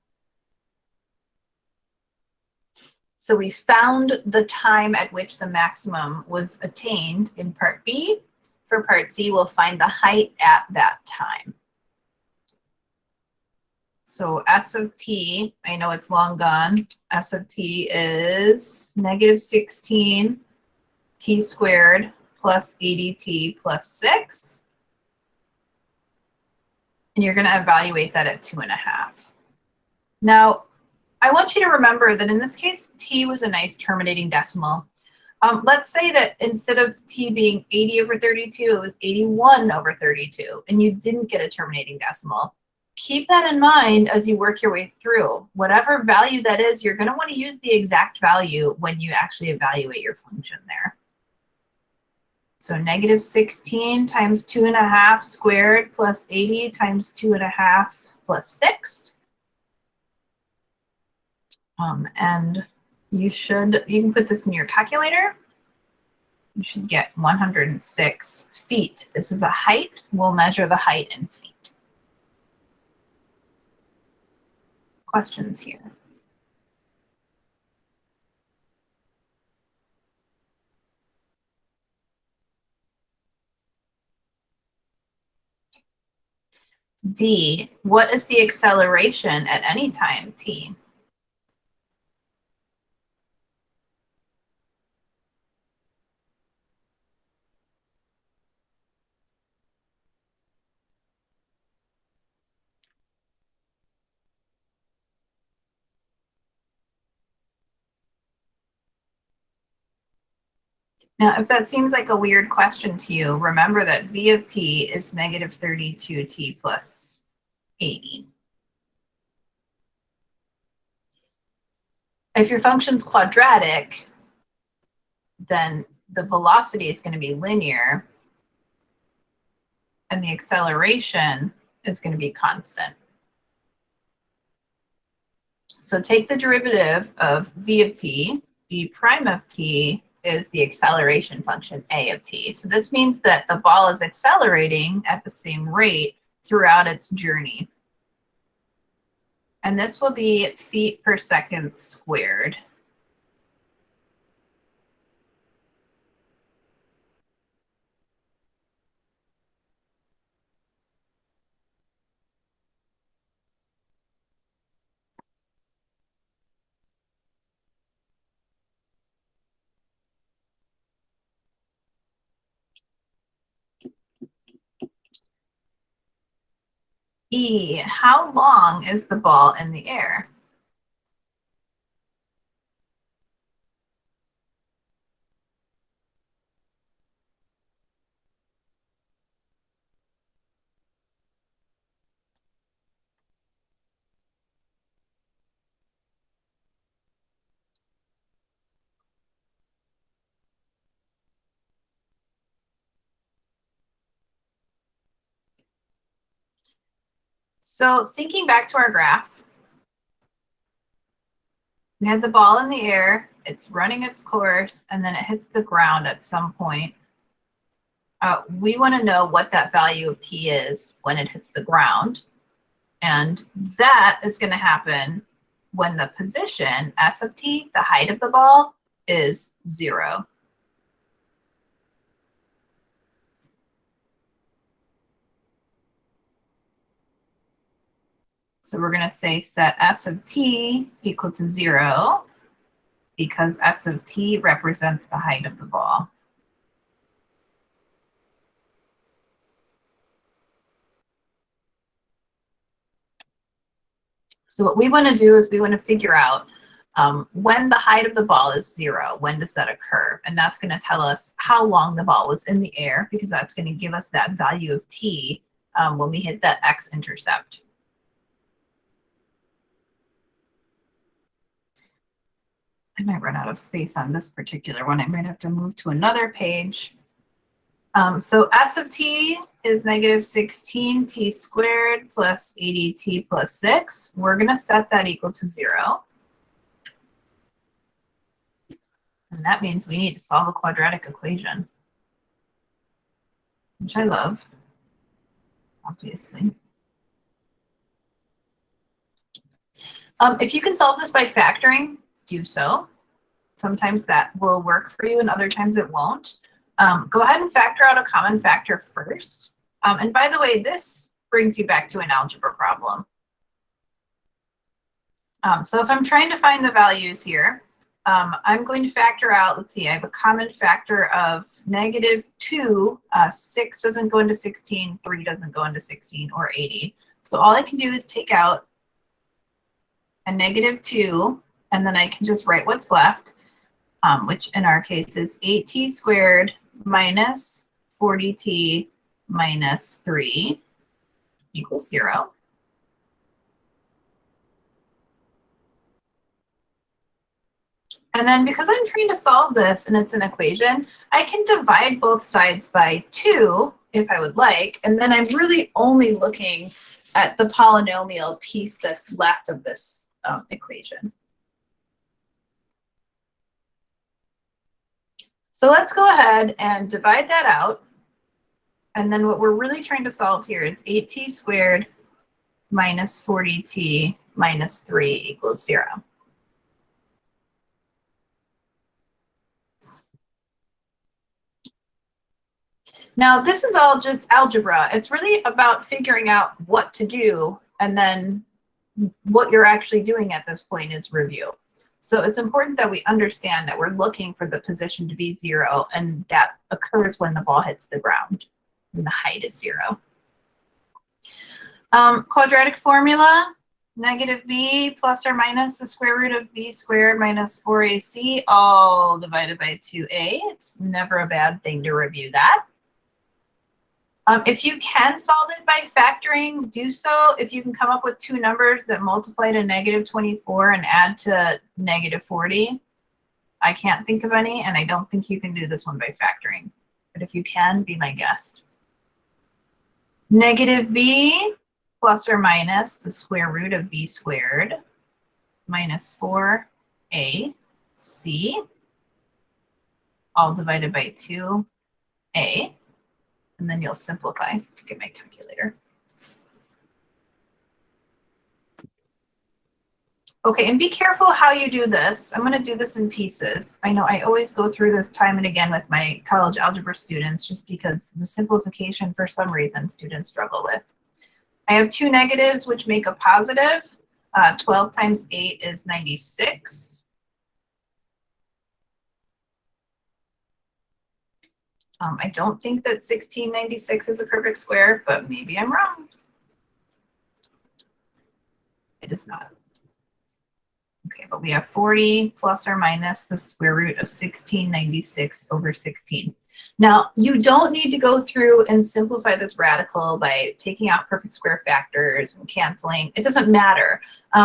So we found the time at which the maximum was attained in part B. For part C, we'll find the height at that time. So s of t, I know it's long gone. S of t is -16 t squared plus 80t plus 6. And you're going to evaluate that at 2.5. Now, I want you to remember that in this case, t was a nice terminating decimal. Let's say that instead of t being 80 over 32, it was 81 over 32, and you didn't get a terminating decimal. Keep that in mind as you work your way through. Whatever value that is, you're going to want to use the exact value when you actually evaluate your function there. So -16 times 2.5 squared plus 80 times 2.5 plus 6. And you can put this in your calculator. You should get 106 feet. This is a height. We'll measure the height in feet. Questions here? D, what is the acceleration at any time t? Now, if that seems like a weird question to you, remember that v of t is negative 32t plus 80. If your function's quadratic, then the velocity is going to be linear and the acceleration is going to be constant. So take the derivative of v of t. V prime of t is the acceleration function a of t. So this means that the ball is accelerating at the same rate throughout its journey. And this will be feet per second squared. E, how long is the ball in the air? So thinking back to our graph, we had the ball in the air, it's running its course, and then it hits the ground at some point. We want to know what that value of t is when it hits the ground. And that is going to happen when the position, s of t, the height of the ball, is 0. So we're going to say set s of t equal to 0 because s of t represents the height of the ball. So what we want to do is we want to figure out when the height of the ball is 0, when does that occur? And that's going to tell us how long the ball was in the air, because that's going to give us that value of t when we hit that x-intercept. I might run out of space on this particular one. I might have to move to another page. So s of t is negative 16t squared plus 80t plus 6. We're going to set that equal to 0. And that means we need to solve a quadratic equation, which I love, obviously. If you can solve this by factoring, do so. Sometimes that will work for you and other times it won't. Go ahead and factor out a common factor first. And by the way, this brings you back to an algebra problem. So if I'm trying to find the values here, I'm going to factor out, let's see, I have a common factor of negative 2. 6 doesn't go into 16, 3 doesn't go into 16, or 80. So all I can do is take out a negative 2, and then I can just write what's left, which in our case is 8t squared minus 40t minus 3 equals 0. And then because I'm trying to solve this and it's an equation, I can divide both sides by 2 if I would like, and then I'm really only looking at the polynomial piece that's left of this equation. So let's go ahead and divide that out. And then what we're really trying to solve here is 8t squared minus 40t minus 3 equals 0. Now, this is all just algebra. It's really about figuring out what to do, and then what you're actually doing at this point is review. So it's important that we understand that we're looking for the position to be 0, and that occurs when the ball hits the ground, and the height is 0. Quadratic formula, Negative b plus or minus the square root of b squared minus 4ac, all divided by 2a. It's never a bad thing to review that. If you can solve it by factoring, do so. If you can come up with two numbers that multiply to negative 24 and add to negative 40, I can't think of any, and I don't think you can do this one by factoring. But if you can, be my guest. Negative b plus or minus the square root of b squared minus 4ac, all divided by 2a. And then you'll simplify to get my calculator. Okay, and be careful how you do this. I'm going to do this in pieces. I know I always go through this time and again with my college algebra students just because the simplification, for some reason, students struggle with. I have two negatives, which make a positive. 12 times 8 is 96. I don't think that 1696 is a perfect square, but maybe I'm wrong. It is not. Okay, but we have 40 plus or minus the square root of 1696 over 16. Now, you don't need to go through and simplify this radical by taking out perfect square factors and canceling. It doesn't matter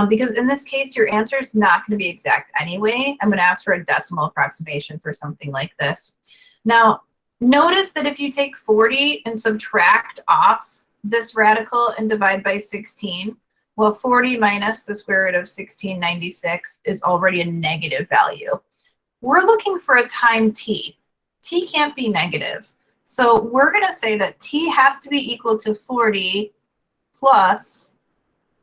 because in this case, your answer is not going to be exact anyway. I'm going to ask for a decimal approximation for something like this. Now, notice that if you take 40 and subtract off this radical and divide by 16, well, 40 minus the square root of 1696 is already a negative value. We're looking for a time t. T can't be negative. So we're going to say that t has to be equal to 40 plus,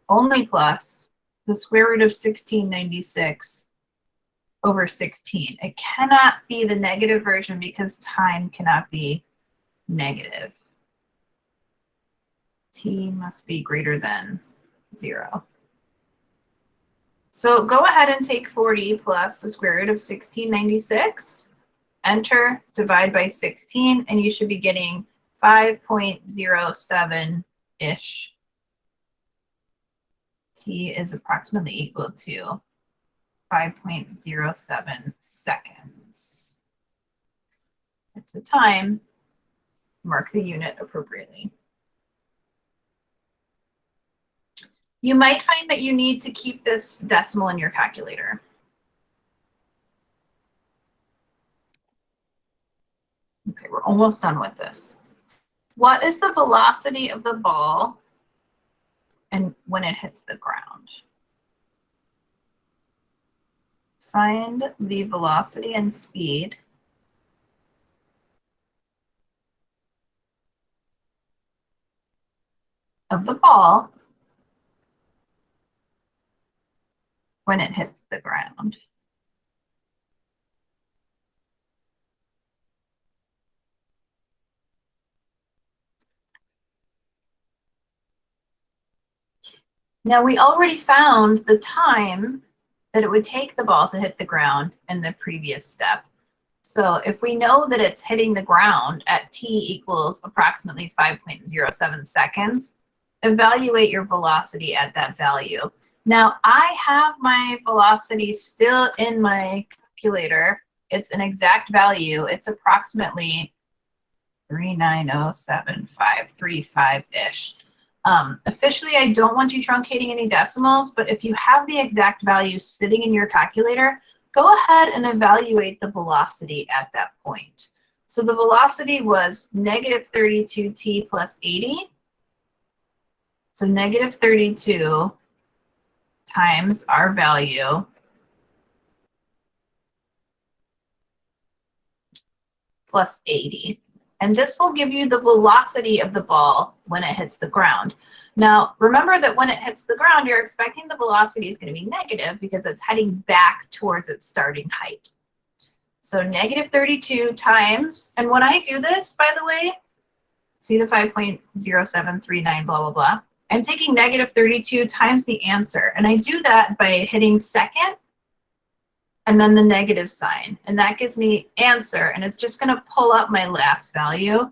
only plus, the square root of 1696 over 16. It cannot be the negative version because time cannot be negative. T must be greater than 0. So go ahead and take 40 plus the square root of 1696, enter, divide by 16, and you should be getting 5.07-ish. T is approximately equal to 5.07 seconds. It's a time. Mark the unit appropriately. You might find that you need to keep this decimal in your calculator. Okay, we're almost done with this. What is the velocity of the ball and when it hits the ground? Find the velocity and speed of the ball when it hits the ground. Now we already found the time that it would take the ball to hit the ground in the previous step. So if we know that it's hitting the ground at t equals approximately 5.07 seconds, evaluate your velocity at that value. Now I have my velocity still in my calculator. It's an exact value. It's approximately 3907535-ish. Officially, I don't want you truncating any decimals, but if you have the exact value sitting in your calculator, go ahead and evaluate the velocity at that point. So the velocity was negative 32t plus 80. So negative 32 times our value plus 80. And this will give you the velocity of the ball when it hits the ground. Now, remember that when it hits the ground, you're expecting the velocity is going to be negative because it's heading back towards its starting height. So negative 32 times, and when I do this, by the way, see the 5.0739, blah, blah, blah. I'm taking negative 32 times the answer. And I do that by hitting second and then the negative sign. And that gives me answer. And it's just going to pull up my last value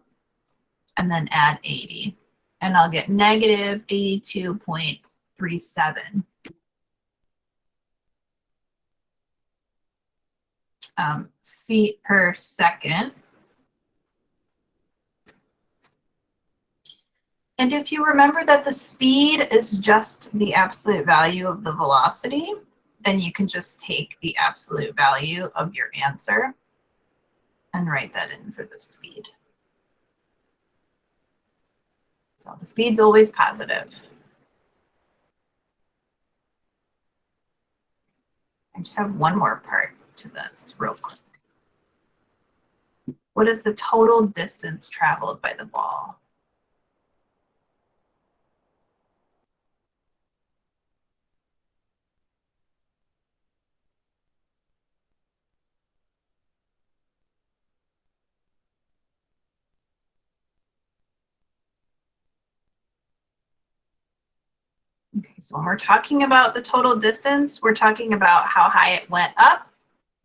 and then add 80. And I'll get negative 82.8. 0.37 feet per second. And if you remember that the speed is just the absolute value of the velocity, then you can just take the absolute value of your answer and write that in for the speed. So the speed's always positive. I just have one more part to this real quick. What is the total distance traveled by the ball? Okay, so when we're talking about the total distance, we're talking about how high it went up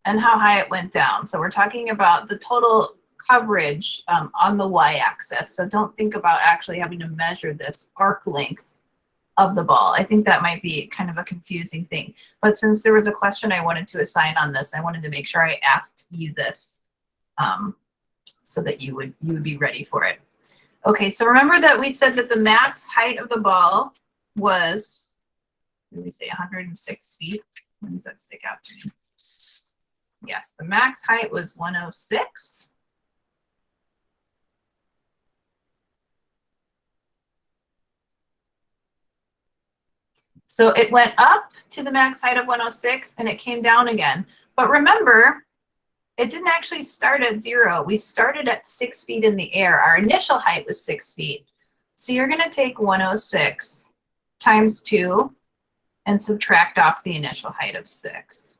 and how high it went down. So we're talking about the total coverage on the y-axis. So don't think about actually having to measure this arc length of the ball. I think that might be kind of a confusing thing. But since there was a question I wanted to assign on this, I wanted to make sure I asked you this so that you would be ready for it. Okay, so remember that we said that the max height of the ball was, did we say 106 feet? When does that stick out to me? Yes, the max height was 106. So it went up to the max height of 106 and it came down again. But remember, it didn't actually start at 0. We started at 6 feet in the air. Our initial height was 6 feet. So you're going to take 106 times 2 and subtract off the initial height of 6.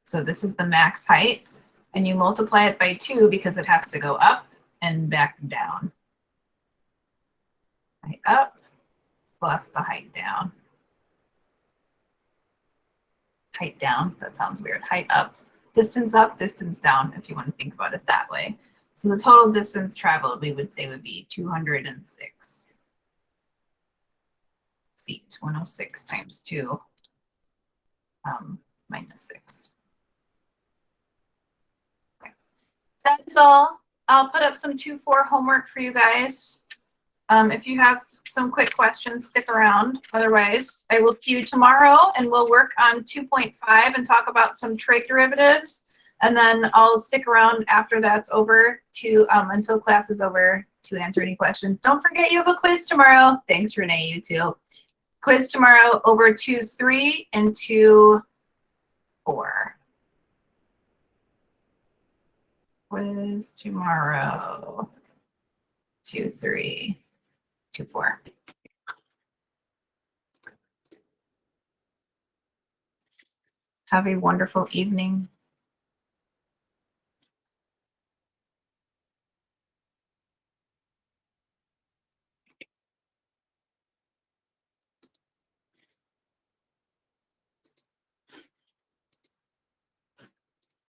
So this is the max height, and you multiply it by 2 because it has to go up and back down. Height up plus the height down. Height down, that sounds weird. Height up, distance down, if you want to think about it that way. So the total distance traveled, we would say, would be 206 feet. 106 times 2 minus 6. Okay, that is all. I'll put up some 2-4 homework for you guys. If you have some quick questions, stick around. Otherwise, I will see you tomorrow, and we'll work on 2.5 and talk about some trig derivatives. And then I'll stick around after that's over to until class is over to answer any questions. Don't forget you have a quiz tomorrow. Thanks, Renee, you too. Quiz tomorrow over 2.3 and 2.4. Quiz tomorrow, 2.3, 2.4. Have a wonderful evening.